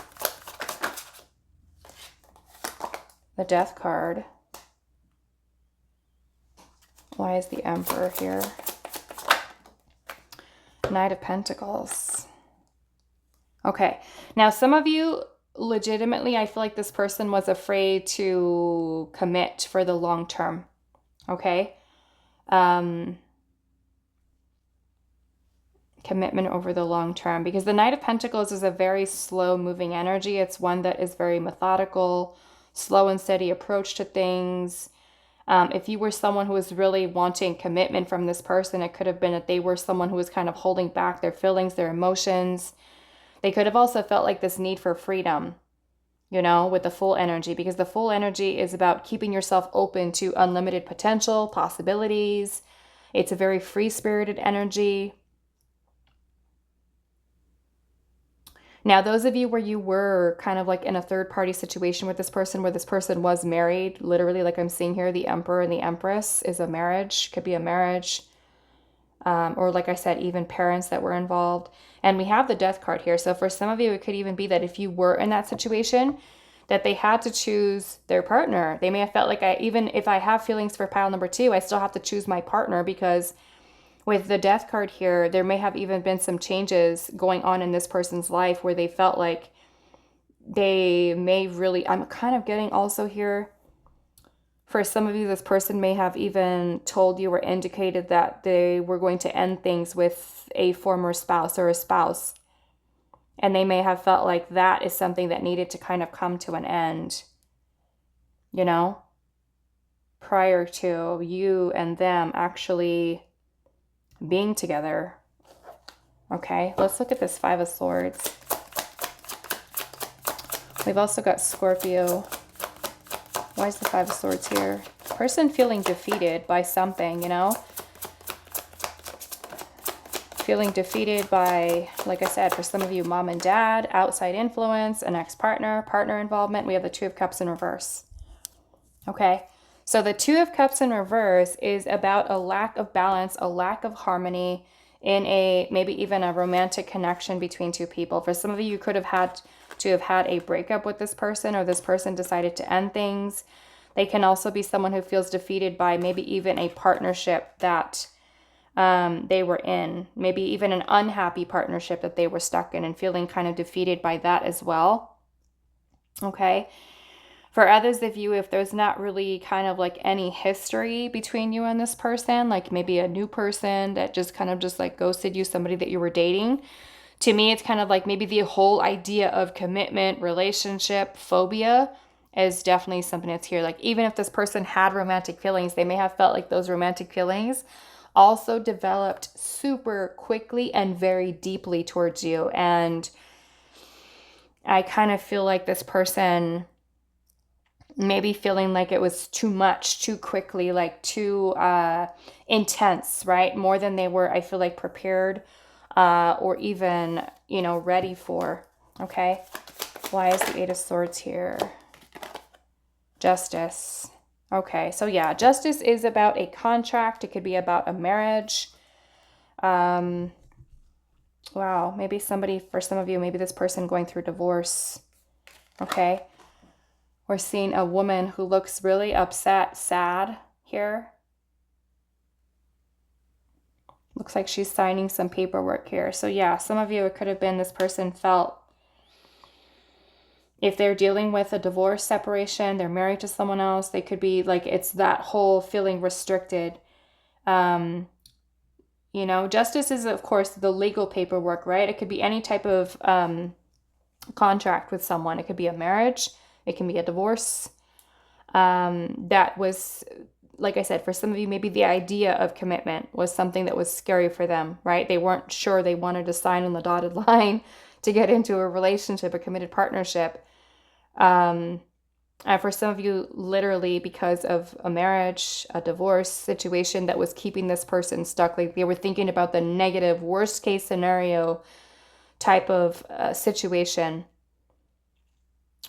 The Death card. Why is the Emperor here? Knight of Pentacles. Okay. Now, some of you, legitimately, I feel like this person was afraid to commit for the long term. Okay. Commitment over the long term, because the Knight of Pentacles is a very slow moving energy. It's one that is very methodical, slow and steady approach to things. If you were someone who was really wanting commitment from this person, it could have been that they were someone who was kind of holding back their feelings, their emotions. They could have also felt like this need for freedom, you know, with the Fool energy, because the Fool energy is about keeping yourself open to unlimited potential, possibilities. It's a very free-spirited energy. Now, those of you where you were kind of like in a third-party situation with this person, where this person was married, literally, like I'm seeing here, the Emperor and the Empress is a marriage, could be a marriage, or like I said, even parents that were involved. And we have the Death card here. So for some of you, it could even be that if you were in that situation, that they had to choose their partner. They may have felt like, even if I have feelings for pile number 2, I still have to choose my partner, because with the Death card here, there may have even been some changes going on in this person's life where they felt like they may really, I'm kind of getting also here, for some of you, this person may have even told you or indicated that they were going to end things with a former spouse or a spouse. And they may have felt like that is something that needed to kind of come to an end, you know, prior to you and them actually being together. Okay, let's look at this Five of Swords. We've also got Scorpio. Why is the Five of Swords here? Person feeling defeated by something, you know? Feeling defeated by, like I said, for some of you, mom and dad, outside influence, an ex-partner, partner involvement. We have the Two of Cups in reverse. Okay, so the Two of Cups in reverse is about a lack of balance, a lack of harmony in a, maybe even a romantic connection between two people. For some of you, you could have had a breakup with this person, or this person decided to end things. They can also be someone who feels defeated by maybe even a partnership that they were in, maybe even an unhappy partnership that they were stuck in, and feeling kind of defeated by that as well. Okay. For others of you, if there's not really kind of like any history between you and this person, like maybe a new person that just kind of just like ghosted you, somebody that you were dating, to me, it's kind of like maybe the whole idea of commitment, relationship, phobia is definitely something that's here. Like even if this person had romantic feelings, they may have felt like those romantic feelings also developed super quickly and very deeply towards you. And I kind of feel like this person maybe feeling like it was too much, too quickly, like too intense, right? More than they were, I feel like, prepared or even, you know, ready for. Okay. Why is the Eight of Swords here? Justice. Okay. So yeah, justice is about a contract. It could be about a marriage. Wow. Maybe somebody, for some of you, maybe this person going through divorce. Okay. We're seeing a woman who looks really upset, sad here. Looks like she's signing some paperwork here. So yeah, some of you, it could have been this person felt, if they're dealing with a divorce, separation, they're married to someone else, they could be like, it's that whole feeling restricted. You know, justice is, of course, the legal paperwork, right? It could be any type of contract with someone. It could be a marriage. It can be a divorce. That was, like I said, for some of you, maybe the idea of commitment was something that was scary for them, right? They weren't sure they wanted to sign on the dotted line to get into a relationship, a committed partnership. And for some of you, literally because of a marriage, a divorce situation that was keeping this person stuck, like they were thinking about the negative, worst case scenario type of situation.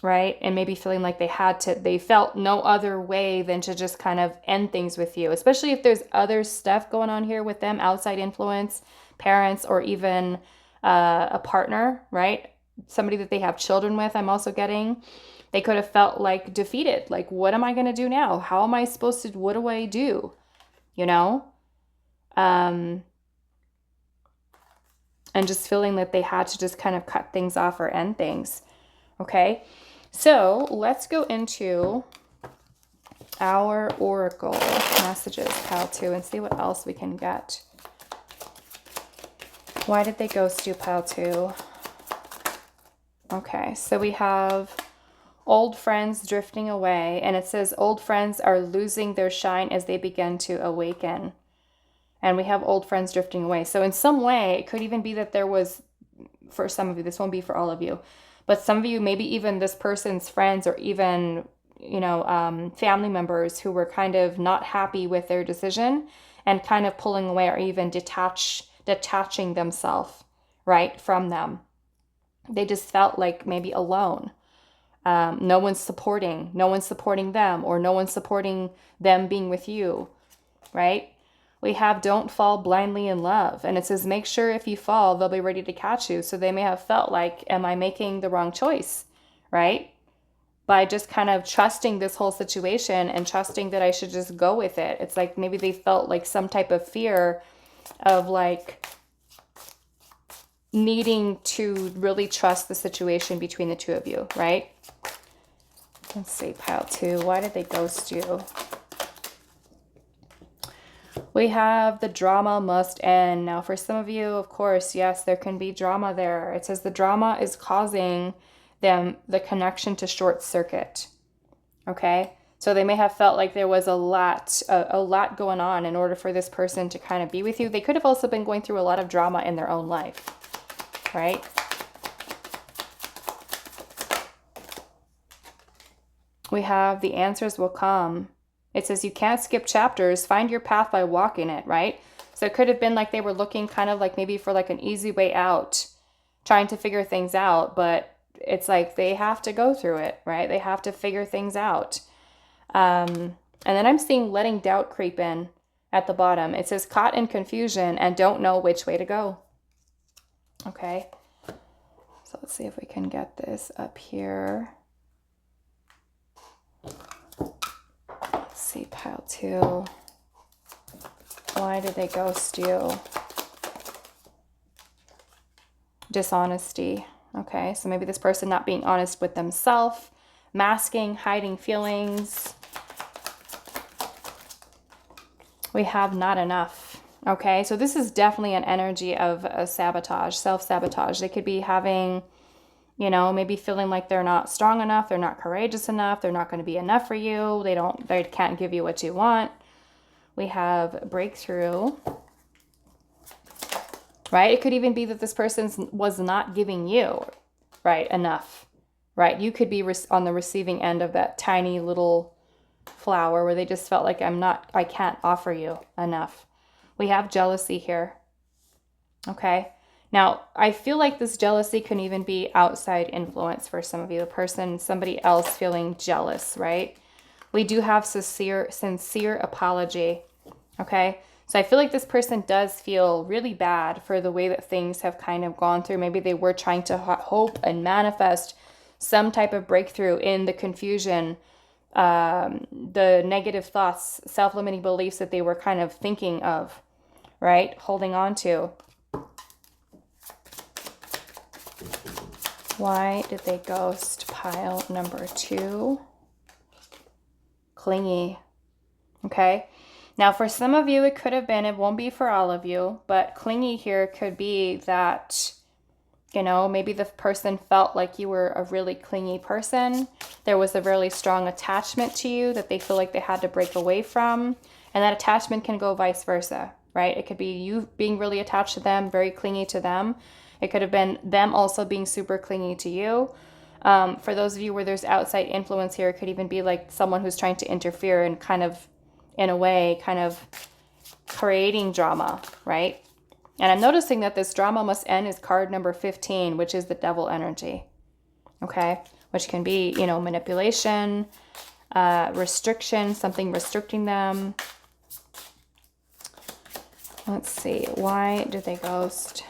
Right? And maybe feeling like they felt no other way than to just kind of end things with you, especially if there's other stuff going on here with them, outside influence, parents, or even a partner, right? Somebody that they have children with, I'm also getting. They could have felt like defeated. Like, what am I going to do now? How am I supposed to, what do I do? You know? And just feeling that they had to just kind of cut things off or end things. Okay? So let's go into our oracle messages, pile 2, and see what else we can get. Why did they ghost you, pile 2? Okay, so we have old friends drifting away, and it says old friends are losing their shine as they begin to awaken. And we have old friends drifting away. So in some way, it could even be that there was, for some of you, this won't be for all of you, but some of you, maybe even this person's friends or even, you know, family members who were kind of not happy with their decision and kind of pulling away or even detaching themselves, right, from them. They just felt like maybe alone. No one's supporting them, or no one's supporting them being with you, right? We have don't fall blindly in love. And it says, make sure if you fall, they'll be ready to catch you. So they may have felt like, am I making the wrong choice? Right? By just kind of trusting this whole situation and trusting that I should just go with it. It's like maybe they felt like some type of fear of like needing to really trust the situation between the two of you, right? Let's see, pile 2. Why did they ghost you? We have the drama must end. Now, for some of you, of course, yes, there can be drama there. It says the drama is causing them the connection to short circuit. Okay? So they may have felt like there was a lot going on in order for this person to kind of be with you. They could have also been going through a lot of drama in their own life. Right? We have the answers will come. It says you can't skip chapters. Find your path by walking it, right? So it could have been like they were looking kind of like maybe for like an easy way out, trying to figure things out, but it's like they have to go through it, right? They have to figure things out. And then I'm seeing letting doubt creep in at the bottom. It says caught in confusion and don't know which way to go. Okay. So let's see if we can get this up here. Let's see, pile 2. Why did they ghost you? Dishonesty. Okay, so maybe this person not being honest with themselves, masking, hiding feelings. We have not enough. Okay, so this is definitely an energy of a sabotage, self-sabotage. They could be having, you know, maybe feeling like they're not strong enough, they're not courageous enough, they're not going to be enough for you, they can't give you what you want. We have breakthrough. right? It could even be that this person was not giving you, right, enough, right? You could be on the receiving end of that tiny little flower where they just felt like I can't offer you enough. We have jealousy here. Okay. Now, I feel like this jealousy can even be outside influence for some of you. Somebody else feeling jealous, right? We do have sincere apology. Okay. So I feel like this person does feel really bad for the way that things have kind of gone through. Maybe they were trying to hope and manifest some type of breakthrough in the confusion, the negative thoughts, self-limiting beliefs that they were kind of thinking of, right? Holding on to. Why did they ghost? Pile number 2. Clingy. Okay. Now, for some of you, it could have been, it won't be for all of you, but clingy here could be that, you know, maybe the person felt like you were a really clingy person. There was a really strong attachment to you that they feel like they had to break away from. And that attachment can go vice versa, right? It could be you being really attached to them, very clingy to them. It could have been them also being super clingy to you. For those of you where there's outside influence here, it could even be like someone who's trying to interfere and kind of, in a way, kind of creating drama, right? And I'm noticing that this drama must end is card number 15, which is the devil energy, okay? Which can be, you know, manipulation, restriction, something restricting them. Let's see, why did they ghost?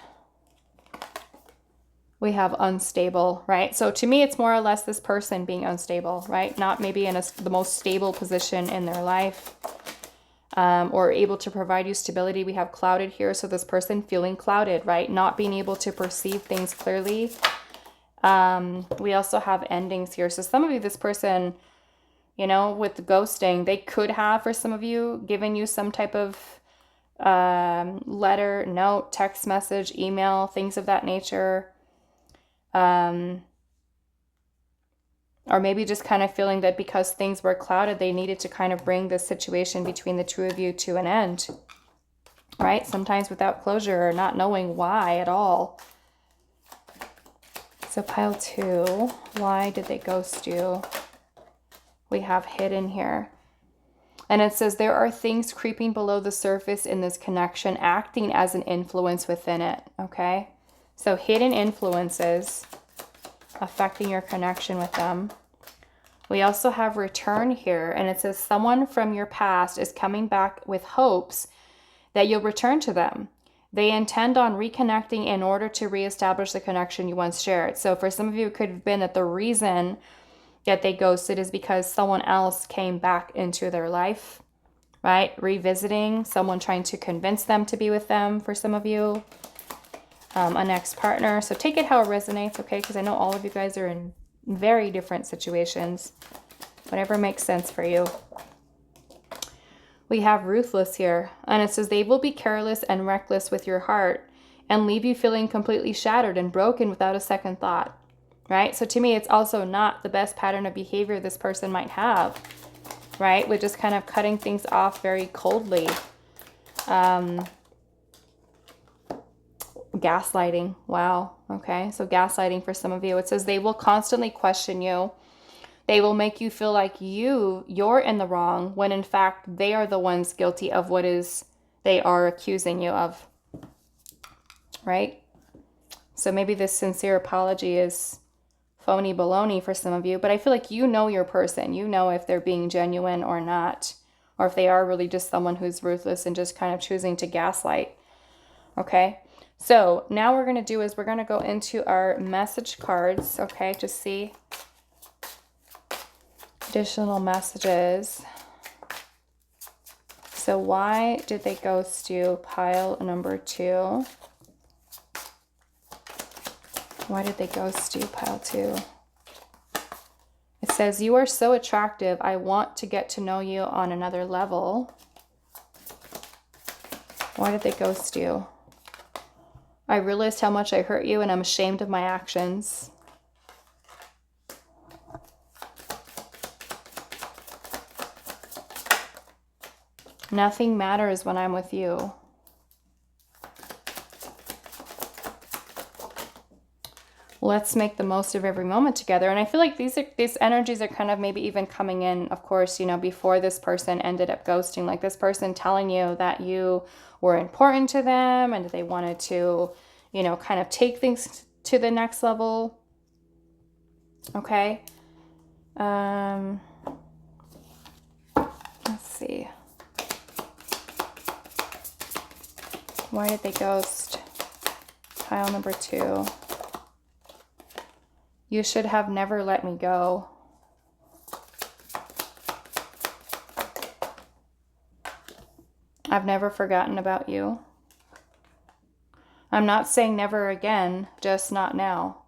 We have unstable, right? So to me, it's more or less this person being unstable, right? Not maybe in the most stable position in their life, or able to provide you stability. We have clouded here. So this person feeling clouded, right? Not being able to perceive things clearly. We also have endings here. So some of you, this person, you know, with the ghosting, they could have, for some of you, given you some type of letter, note, text message, email, things of that nature. Or maybe just kind of feeling that because things were clouded, they needed to kind of bring this situation between the two of you to an end, right? Sometimes without closure or not knowing why at all. So pile 2, why did they ghost you? We have hidden here. And it says there are things creeping below the surface in this connection, acting as an influence within it, okay? So hidden influences affecting your connection with them. We also have return here, and it says someone from your past is coming back with hopes that you'll return to them. They intend on reconnecting in order to reestablish the connection you once shared. So for some of you, it could have been that the reason that they ghosted is because someone else came back into their life, right? Revisiting, someone trying to convince them to be with them for some of you. An ex-partner. So take it how it resonates, okay? Because I know all of you guys are in very different situations. Whatever makes sense for you. We have ruthless here. And it says they will be careless and reckless with your heart and leave you feeling completely shattered and broken without a second thought, right? So to me, it's also not the best pattern of behavior this person might have, right? With just kind of cutting things off very coldly. Gaslighting. Wow. Okay. So gaslighting for some of you. It says they will constantly question you. They will make you feel like you're in the wrong when in fact they are the ones guilty of what is they are accusing you of. Right? So maybe this sincere apology is phony baloney for some of you, but I feel like you know your person. You know if they're being genuine or not, or if they are really just someone who's ruthless and just kind of choosing to gaslight. Okay? So now we're going to do is we're going to go into our message cards, okay, to see additional messages. So why did they ghost you? Pile number 2. Why did they ghost you? Pile 2. It says, you are so attractive. I want to get to know you on another level. Why did they ghost you? I realized how much I hurt you and I'm ashamed of my actions. Nothing matters when I'm with you. let's make the most of every moment together. And I feel like these energies are kind of maybe even coming in, of course, you know, before this person ended up ghosting, like this person telling you that you were important to them and that they wanted to, you know, kind of take things to the next level. Okay. Let's see. Why did they ghost? Pile number 2. You should have never let me go. I've never forgotten about you. I'm not saying never again, just not now.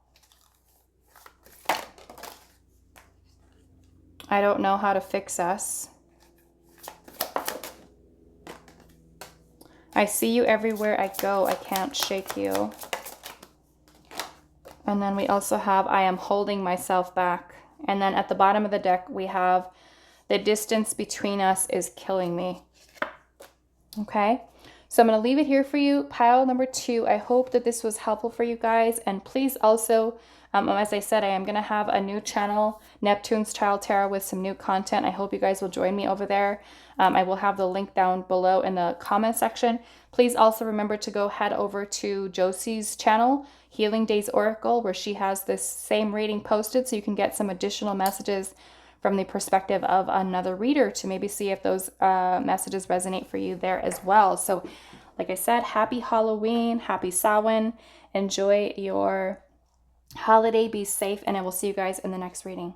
I don't know how to fix us. I see you everywhere I go. I can't shake you. And then we also have, I am holding myself back. And then at the bottom of the deck, we have, the distance between us is killing me. Okay. So I'm going to leave it here for you. Pile number 2. I hope that this was helpful for you guys. And please also, as I said, I am going to have a new channel, Neptune's Child Tarot, with some new content. I hope you guys will join me over there. I will have the link down below in the comment section. Please also remember to go head over to Josie's channel, Healing Days Oracle, where she has this same reading posted, so you can get some additional messages from the perspective of another reader to maybe see if those messages resonate for you there as well. So like I said, happy Halloween, happy Samhain. Enjoy your holiday, be safe, and I will see you guys in the next reading.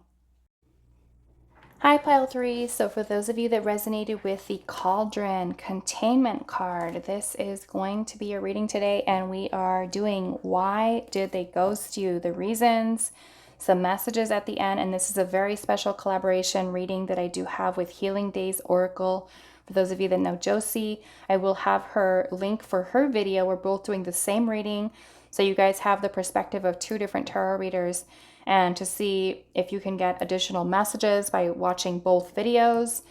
Hi, Pile 3. So for those of you that resonated with the Cauldron Containment card, this is going to be a reading today, and we are doing Why Did They Ghost You? The reasons, some messages at the end, and this is a very special collaboration reading that I do have with Healing Days Oracle. For those of you that know Josie, I will have her link for her video. We're both doing the same reading, so you guys have the perspective of 2 different tarot readers, and to see if you can get additional messages by watching both videos.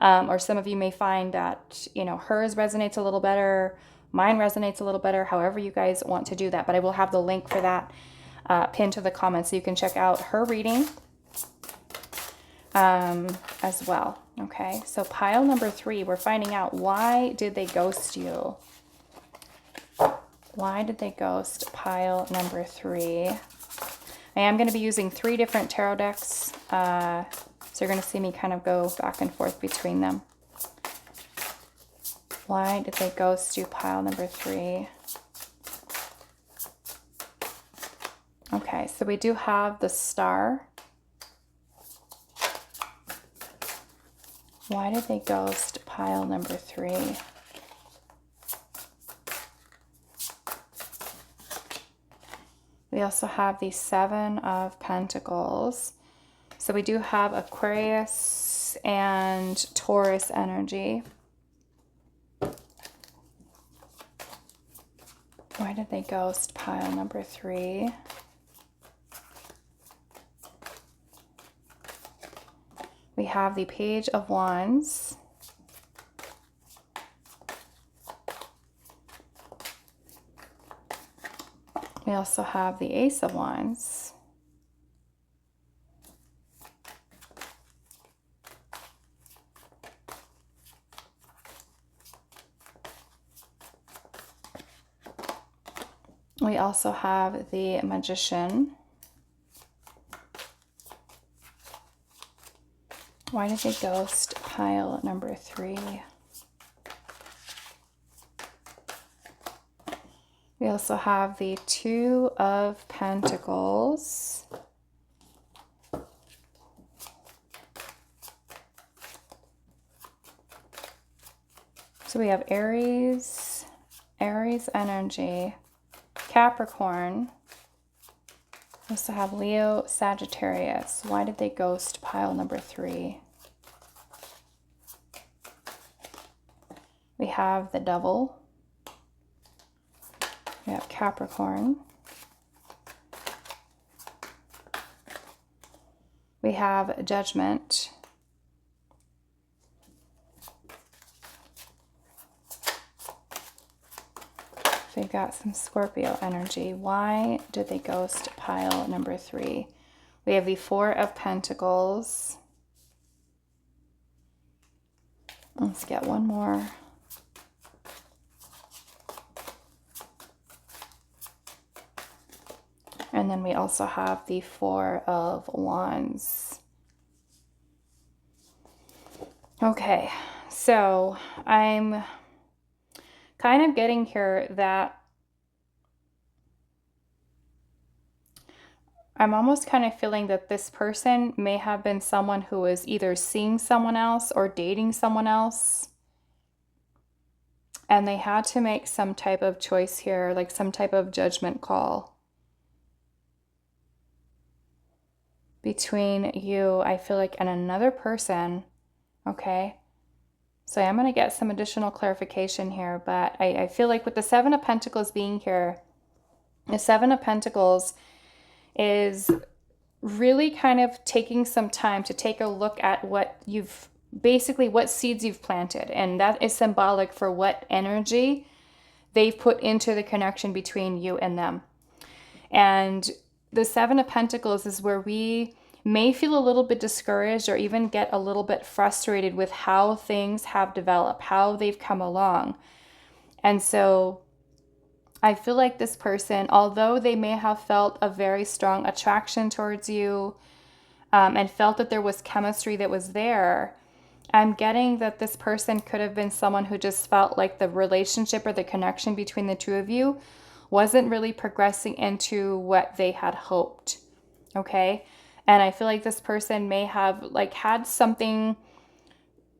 Or some of you may find that, you know, hers resonates a little better, mine resonates a little better, however you guys want to do that. But I will have the link for that pinned to the comments, so you can check out her reading as well. Okay, so pile number 3, we're finding out, why did they ghost you? Why did they ghost pile number 3? I am going to be using 3 different tarot decks, so you're going to see me kind of go back and forth between them. Why did they ghost you, pile number 3? Okay, so we do have the Star. Why did they ghost pile number 3? We also have the 7 of Pentacles. So we do have Aquarius and Taurus energy. Why did they ghost pile number 3? We have the Page of Wands. We also have the Ace of Wands. We also have the Magician. Why did they ghost pile number 3? We also have the 2 of Pentacles. So we have Aries energy, Capricorn. We also have Leo, Sagittarius. Why did they ghost pile number 3? We have the Devil. We have Capricorn. We have Judgment. They got some Scorpio energy. Why did they ghost pile number 3? We have the 4 of Pentacles. Let's get one more. And then we also have the 4 of Wands. Okay, so I'm kind of getting here that I'm almost kind of feeling that this person may have been someone who was either seeing someone else or dating someone else. And they had to make some type of choice here, like some type of judgment call between you, I feel like, and another person. Okay. So I'm going to get some additional clarification here, but I feel like with the 7 of Pentacles being here, the 7 of Pentacles is really kind of taking some time to take a look at what you've, basically what seeds you've planted. And that is symbolic for what energy they've put into the connection between you and them. And the 7 of Pentacles is where we may feel a little bit discouraged or even get a little bit frustrated with how things have developed, how they've come along. And so I feel like this person, although they may have felt a very strong attraction towards you and felt that there was chemistry that was there, I'm getting that this person could have been someone who just felt like the relationship or the connection between the two of you wasn't really progressing into what they had hoped. Okay? And I feel like this person may have like had something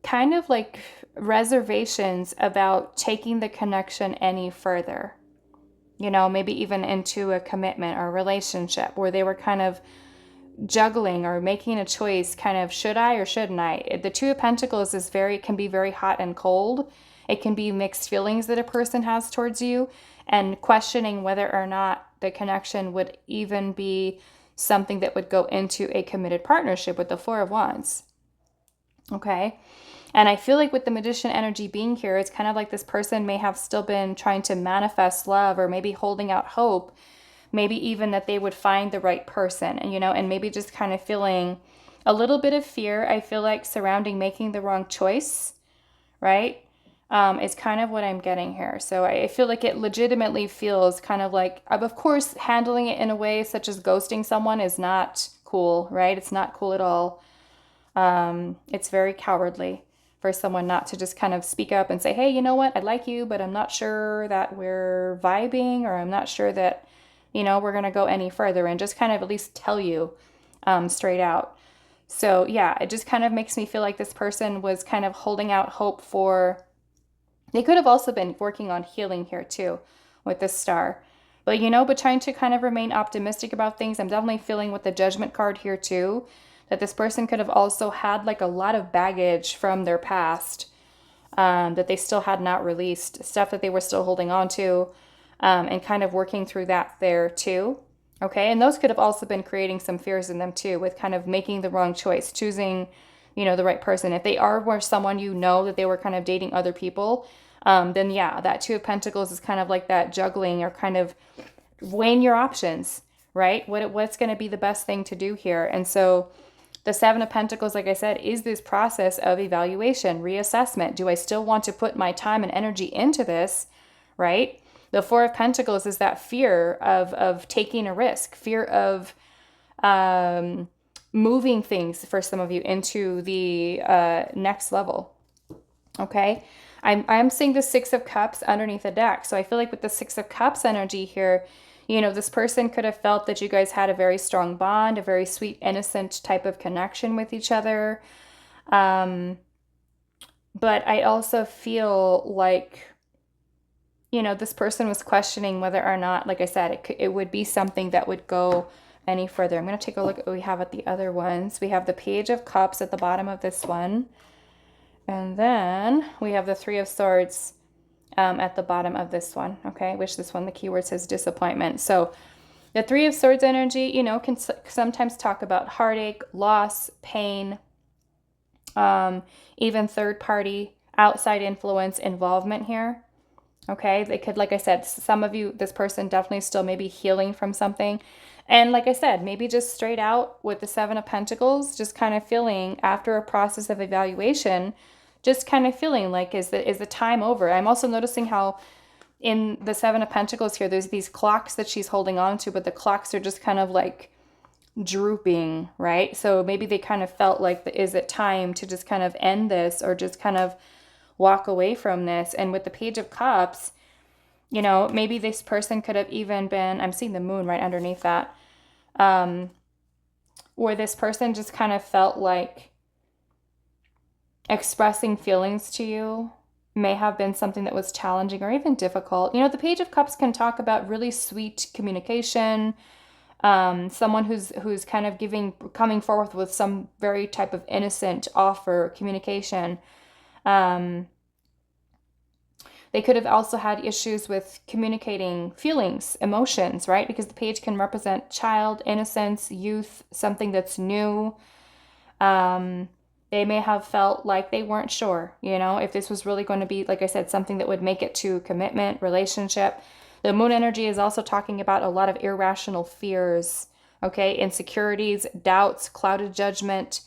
kind of like reservations about taking the connection any further. You know, maybe even into a commitment or relationship where they were kind of juggling or making a choice, kind of, should I or shouldn't I? The 2 of Pentacles is can be very hot and cold. It can be mixed feelings that a person has towards you and questioning whether or not the connection would even be something that would go into a committed partnership with the 4 of Wands. Okay. And I feel like with the Magician energy being here, it's kind of like this person may have still been trying to manifest love or maybe holding out hope, maybe even that they would find the right person, and, you know, and maybe just kind of feeling a little bit of fear, I feel like, surrounding making the wrong choice, right? Is kind of what I'm getting here. So I feel like it legitimately feels kind of like, of course, handling it in a way such as ghosting someone is not cool, right? It's not cool at all. It's very cowardly for someone not to just kind of speak up and say, hey, you know what? I like you, but I'm not sure that we're vibing, or I'm not sure that, you know, we're going to go any further, and just kind of at least tell you straight out. So yeah, it just kind of makes me feel like this person was kind of holding out hope for, they could have also been working on healing here too with this star. But, you know, but trying to kind of remain optimistic about things. I'm definitely feeling with the Judgment card here too, that this person could have also had like a lot of baggage from their past that they still had not released, stuff that they were still holding on to, and kind of working through that there too. Okay. And those could have also been creating some fears in them too, with kind of making the wrong choice, choosing, you know, the right person. If they were someone, you know, that they were kind of dating other people, then yeah, that 2 of Pentacles is kind of like that juggling or kind of weighing your options, right? What's going to be the best thing to do here? And so the 7 of Pentacles, like I said, is this process of evaluation, reassessment. Do I still want to put my time and energy into this, right? The 4 of Pentacles is that fear of taking a risk, fear of moving things for some of you into the next level, okay? I'm seeing the 6 of Cups underneath the deck. So I feel like with the 6 of Cups energy here, you know, this person could have felt that you guys had a very strong bond, a very sweet, innocent type of connection with each other. But I also feel like, you know, this person was questioning whether or not, like I said, it would be something that would go any further. I'm going to take a look at what we have at the other ones. We have the Page of Cups at the bottom of this one. And then we have the 3 of Swords at the bottom of this one, okay? Which this one, the keyword says disappointment. So the 3 of Swords energy, you know, can sometimes talk about heartache, loss, pain, even third party, outside influence, involvement here, Okay, they could, like I said, some of you, this person definitely still maybe healing from something. And like I said, maybe just straight out with the Seven of Pentacles, just kind of feeling after a process of evaluation, just kind of feeling like, is the time over? I'm also noticing how in the Seven of Pentacles here, there's these clocks that she's holding on to, but the clocks are just kind of like drooping, right? So maybe they kind of felt like, is it time to just kind of end this or just kind of walk away from this? And with the Page of Cups, you know, maybe this person could have even been, I'm seeing the moon right underneath that, where this person just kind of felt like expressing feelings to you may have been something that was challenging or even difficult. You know, the Page of Cups can talk about really sweet communication, someone who's kind of coming forth with some very type of innocent offer, communication. They could have also had issues with communicating feelings, emotions, right? Because the page can represent child, innocence, youth, something that's new. They may have felt like they weren't sure, you know, if this was really going to be, like I said, something that would make it to commitment, relationship. The moon energy is also talking about a lot of irrational fears, okay? Insecurities, doubts, clouded judgment.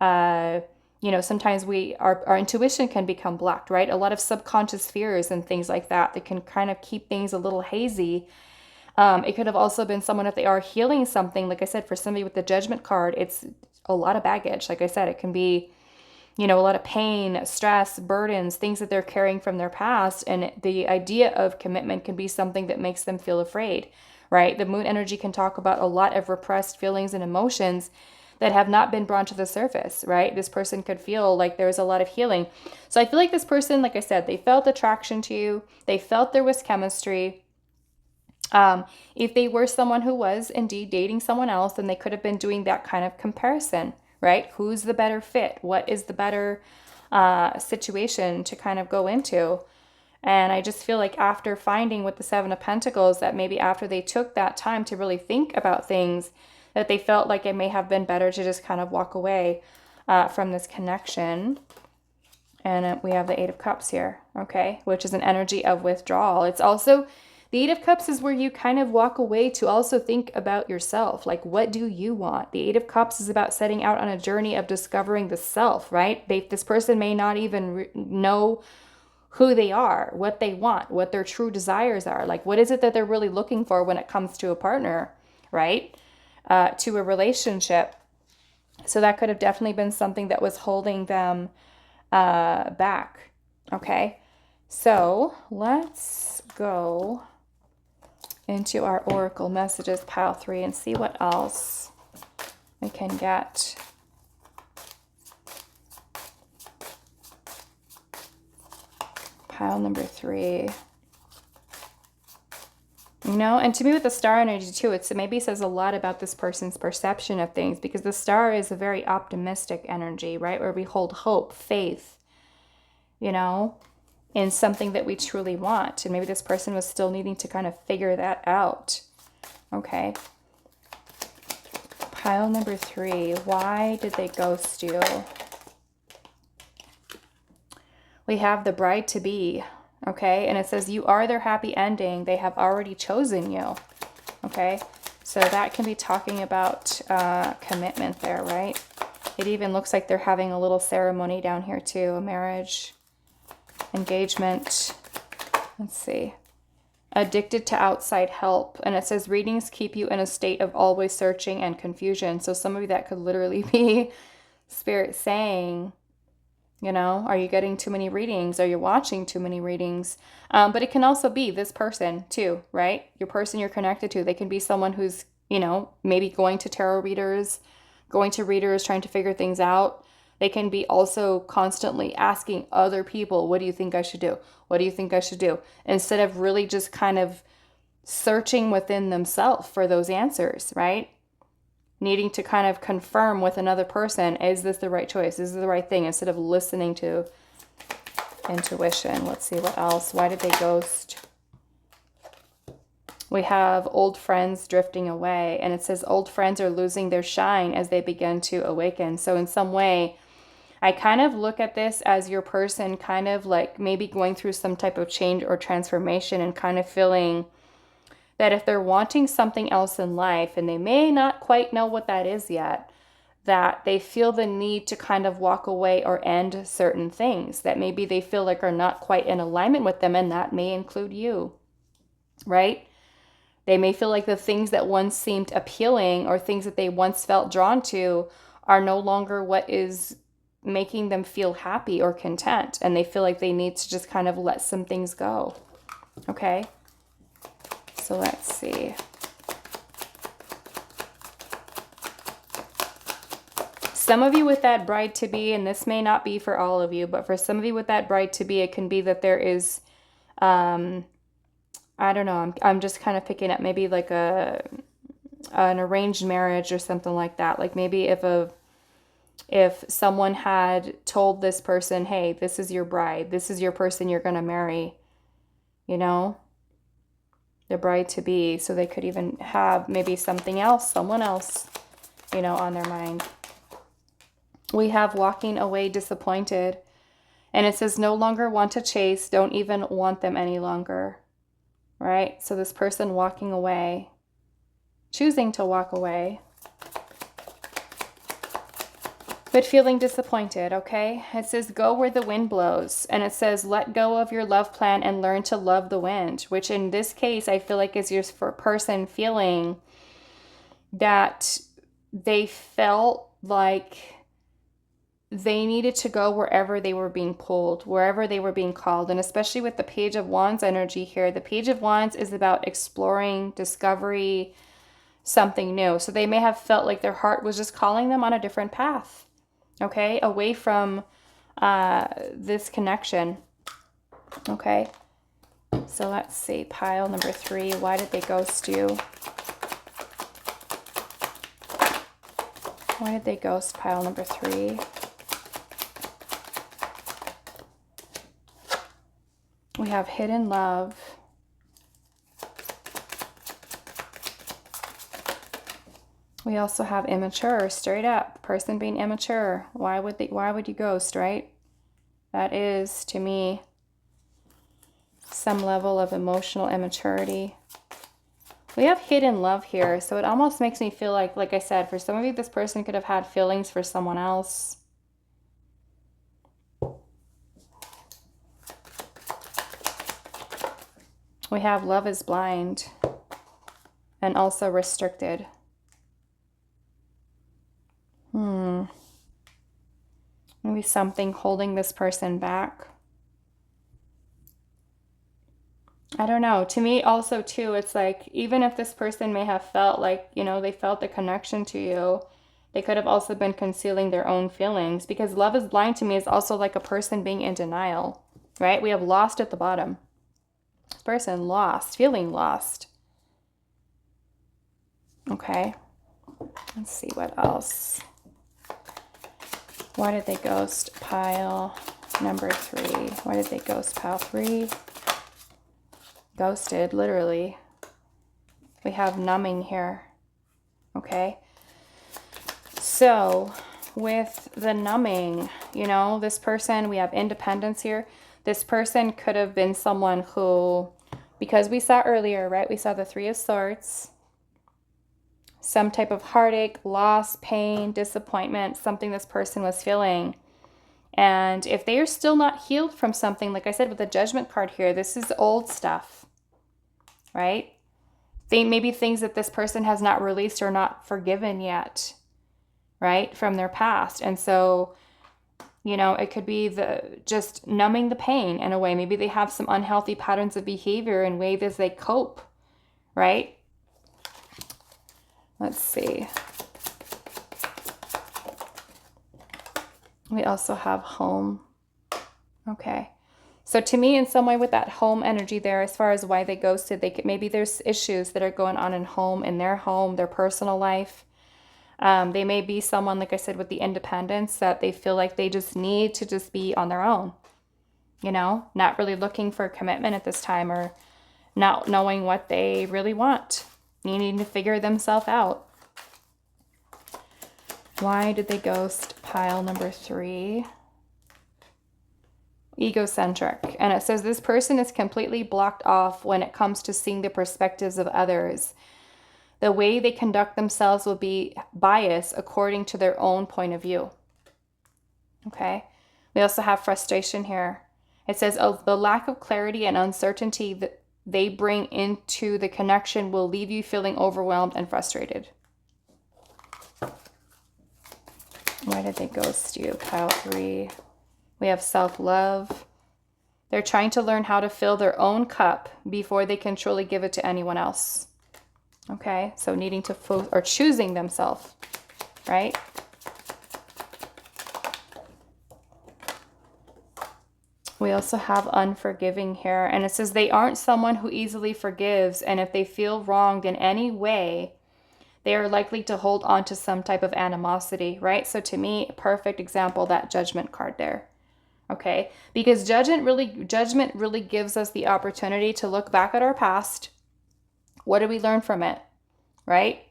You know, sometimes our intuition can become blocked, right? A lot of subconscious fears and things like that can kind of keep things a little hazy. It could have also been someone, if they are healing something, like I said, for somebody with the Judgment card, it's a lot of baggage. Like I said, it can be, you know, a lot of pain, stress, burdens, things that they're carrying from their past. And the idea of commitment can be something that makes them feel afraid, right? The moon energy can talk about a lot of repressed feelings and emotions that have not been brought to the surface, right? This person could feel like there's a lot of healing. So I feel like this person, like I said, they felt attraction to you. They felt there was chemistry. If they were someone who was indeed dating someone else, then they could have been doing that kind of comparison, right? Who's the better fit? What is the better situation to kind of go into? And I just feel like after finding with the Seven of Pentacles, that maybe after they took that time to really think about things, that they felt like it may have been better to just kind of walk away from this connection. And we have the Eight of Cups here, okay, which is an energy of withdrawal. It's also, the Eight of Cups is where you kind of walk away to also think about yourself. Like, what do you want? The Eight of Cups is about setting out on a journey of discovering the self, right? This person may not even know who they are, what they want, what their true desires are. Like, what is it that they're really looking for when it comes to a partner, right? To a relationship. So that could have definitely been something that was holding them back. Okay, so let's go into our oracle messages, pile 3, and see what else we can get. Pile number 3. You know, and to me with the star energy too, it maybe says a lot about this person's perception of things, because the star is a very optimistic energy, right? Where we hold hope, faith, you know, in something that we truly want. And maybe this person was still needing to kind of figure that out. Okay. Pile number 3. Why did they ghost you? We have the bride-to-be. Okay, and it says you are their happy ending. They have already chosen you. Okay, so that can be talking about commitment there, right? It even looks like they're having a little ceremony down here too, a marriage, engagement. Let's see. Addicted to outside help. And it says readings keep you in a state of always searching and confusion. So some of you, that could literally be Spirit saying, you know, are you getting too many readings? Are you watching too many readings? But it can also be this person too, right? Your person you're connected to. They can be someone who's, you know, maybe going to tarot readers, going to readers, trying to figure things out. They can be also constantly asking other people, what do you think I should do? What do you think I should do? Instead of really just kind of searching within themselves for those answers, right? Needing to kind of confirm with another person, is this the right choice? Is this the right thing? Instead of listening to intuition. Let's see what else. Why did they ghost? We have old friends drifting away. And it says old friends are losing their shine as they begin to awaken. So in some way, I kind of look at this as your person kind of like maybe going through some type of change or transformation and kind of feeling that if they're wanting something else in life and they may not quite know what that is yet, that they feel the need to kind of walk away or end certain things that maybe they feel like are not quite in alignment with them, and that may include you, right? They may feel like the things that once seemed appealing or things that they once felt drawn to are no longer what is making them feel happy or content, and they feel like they need to just kind of let some things go. Okay, so let's see. Some of you with that bride-to-be, and this may not be for all of you, but for some of you with that bride-to-be, it can be that there is, I don't know, I'm just kind of picking up maybe like an arranged marriage or something like that. Like maybe if someone had told this person, hey, this is your bride, this is your person you're going to marry, you know, the bride-to-be, so they could even have maybe something else, someone else, you know, on their mind. We have walking away disappointed. And it says no longer want to chase, don't even want them any longer. Right? So this person walking away, choosing to walk away, but feeling disappointed, okay? It says go where the wind blows. And it says let go of your love plan and learn to love the wind, which in this case, I feel like is your person feeling that they felt like they needed to go wherever they were being pulled, wherever they were being called. And especially with the Page of Wands energy here, the Page of Wands is about exploring, discovery, something new. So they may have felt like their heart was just calling them on a different path, okay? Away from this connection, okay? So let's see, pile number 3, why did they ghost you? Why did they ghost pile number 3? We have hidden love. We also have immature, straight up. Person being immature. Why would you ghost, right? That is, to me, some level of emotional immaturity. We have hidden love here, so it almost makes me feel like I said, for some of you, this person could have had feelings for someone else. We have love is blind and also restricted. Maybe something holding this person back. I don't know. To me also too, it's like even if this person may have felt like, you know, they felt the connection to you, they could have also been concealing their own feelings, because love is blind to me is also like a person being in denial, right? We have lost at the bottom. This person lost, feeling lost. Okay. Let's see what else. Why did they ghost pile number 3? Why did they ghost pile 3? Ghosted, literally. We have numbing here. Okay. So with the numbing, you know, this person, we have independence here. This person could have been someone who, because we saw earlier, right? We saw the 3 of Swords. Some type of heartache, loss, pain, disappointment, something this person was feeling. And if they are still not healed from something, like I said with the Judgment card here, this is old stuff, right? They may be things that this person has not released or not forgiven yet, right? From their past. And so, you know, it could be just numbing the pain in a way. Maybe they have some unhealthy patterns of behavior and ways as they cope, right? Let's see. We also have home. Okay. So to me, in some way with that home energy there, as far as why they ghosted, maybe there's issues that are going on in home, their personal life. They may be someone, like I said, with the independence that they feel like they just need to just be on their own, you know, not really looking for commitment at this time, or not knowing what they really want, needing to figure themselves out. Why did they ghost Pile number 3. Egocentric. And it says this person is completely blocked off when it comes to seeing the perspectives of others. The way they conduct themselves will be biased according to their own point of view. Okay. We also have frustration here. It says, oh, the lack of clarity and uncertainty that they bring into the connection will leave you feeling overwhelmed and frustrated. Why did they ghost you? Pile 3. We have self-love. They're trying to learn how to fill their own cup before they can truly give it to anyone else. Okay, so needing to or choosing themselves, right? We also have unforgiving here. And it says they aren't someone who easily forgives. And if they feel wronged in any way, they are likely to hold on to some type of animosity, right? So to me, perfect example, that Judgment card there. Okay, because judgment really gives us the opportunity to look back at our past. What did we learn from it, right?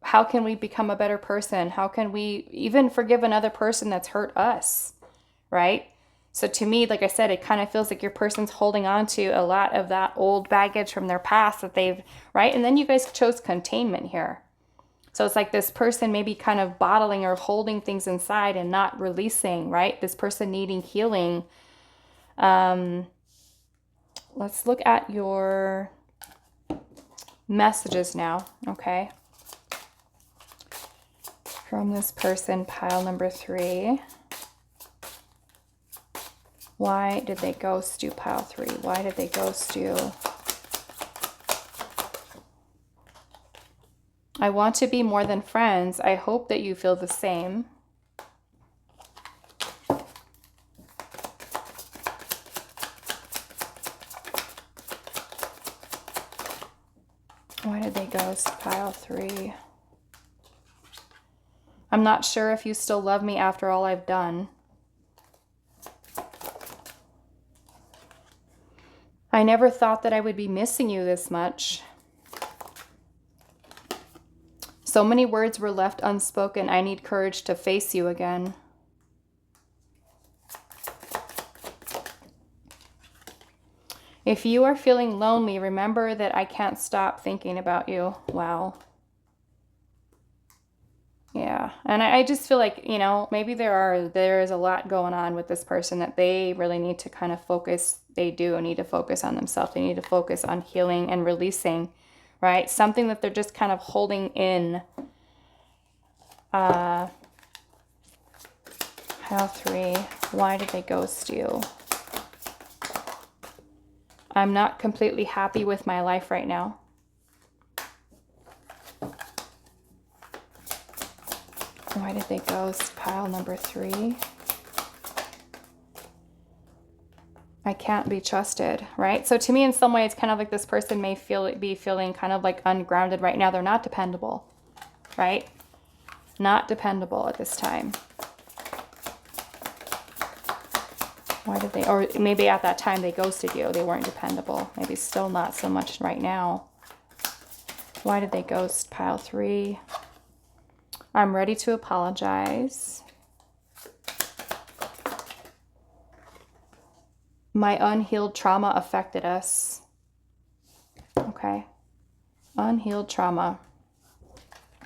How can we become a better person? How can we even forgive another person that's hurt us, right? So to me, like I said, it kind of feels like your person's holding on to a lot of that old baggage from their past that they've, right? And then you guys chose containment here. So it's like this person maybe kind of bottling or holding things inside and not releasing, right? This person needing healing. Let's look at your messages now, okay? From this person, pile number 3. Why did they ghost you, pile 3? Why did they ghost you? I want to be more than friends. I hope that you feel the same. Why did they ghost, pile 3? I'm not sure if you still love me after all I've done. I never thought that I would be missing you this much. So many words were left unspoken. I need courage to face you again. If you are feeling lonely, remember that I can't stop thinking about you. Wow. Yeah. And I just feel like, you know, maybe there is a lot going on with this person that they really need to kind of focus. They do need to focus on themselves. They need to focus on healing and releasing, right? Something that they're just kind of holding in. Pile 3. Why did they ghost you? I'm not completely happy with my life right now. Why did they ghost? Pile number 3. I can't be trusted, right? So to me, in some way, it's kind of like this person may be feeling kind of like ungrounded right now. They're not dependable, right? Not dependable at this time. Why did they, or maybe at that time they ghosted you. They weren't dependable. Maybe still not so much right now. Why did they ghost? Pile 3. I'm ready to apologize. My unhealed trauma affected us. Okay. Unhealed trauma.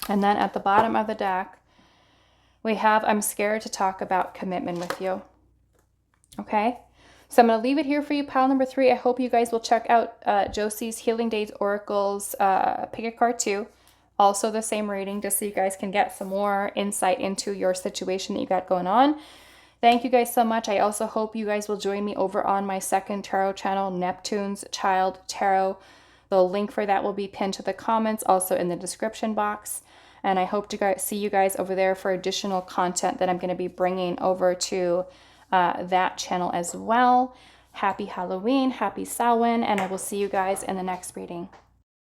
And then at the bottom of the deck, we have, I'm scared to talk about commitment with you. Okay. So I'm going to leave it here for you, pile number 3. I hope you guys will check out Josie's Healing Days Oracles, pick a card 2. Also the same reading, just so you guys can get some more insight into your situation that you got going on. Thank you guys so much. I also hope you guys will join me over on my second tarot channel, Neptune's Child Tarot. The link for that will be pinned to the comments, also in the description box. And I hope to see you guys over there for additional content that I'm going to be bringing over to that channel as well. Happy Halloween, happy Samhain, and I will see you guys in the next reading.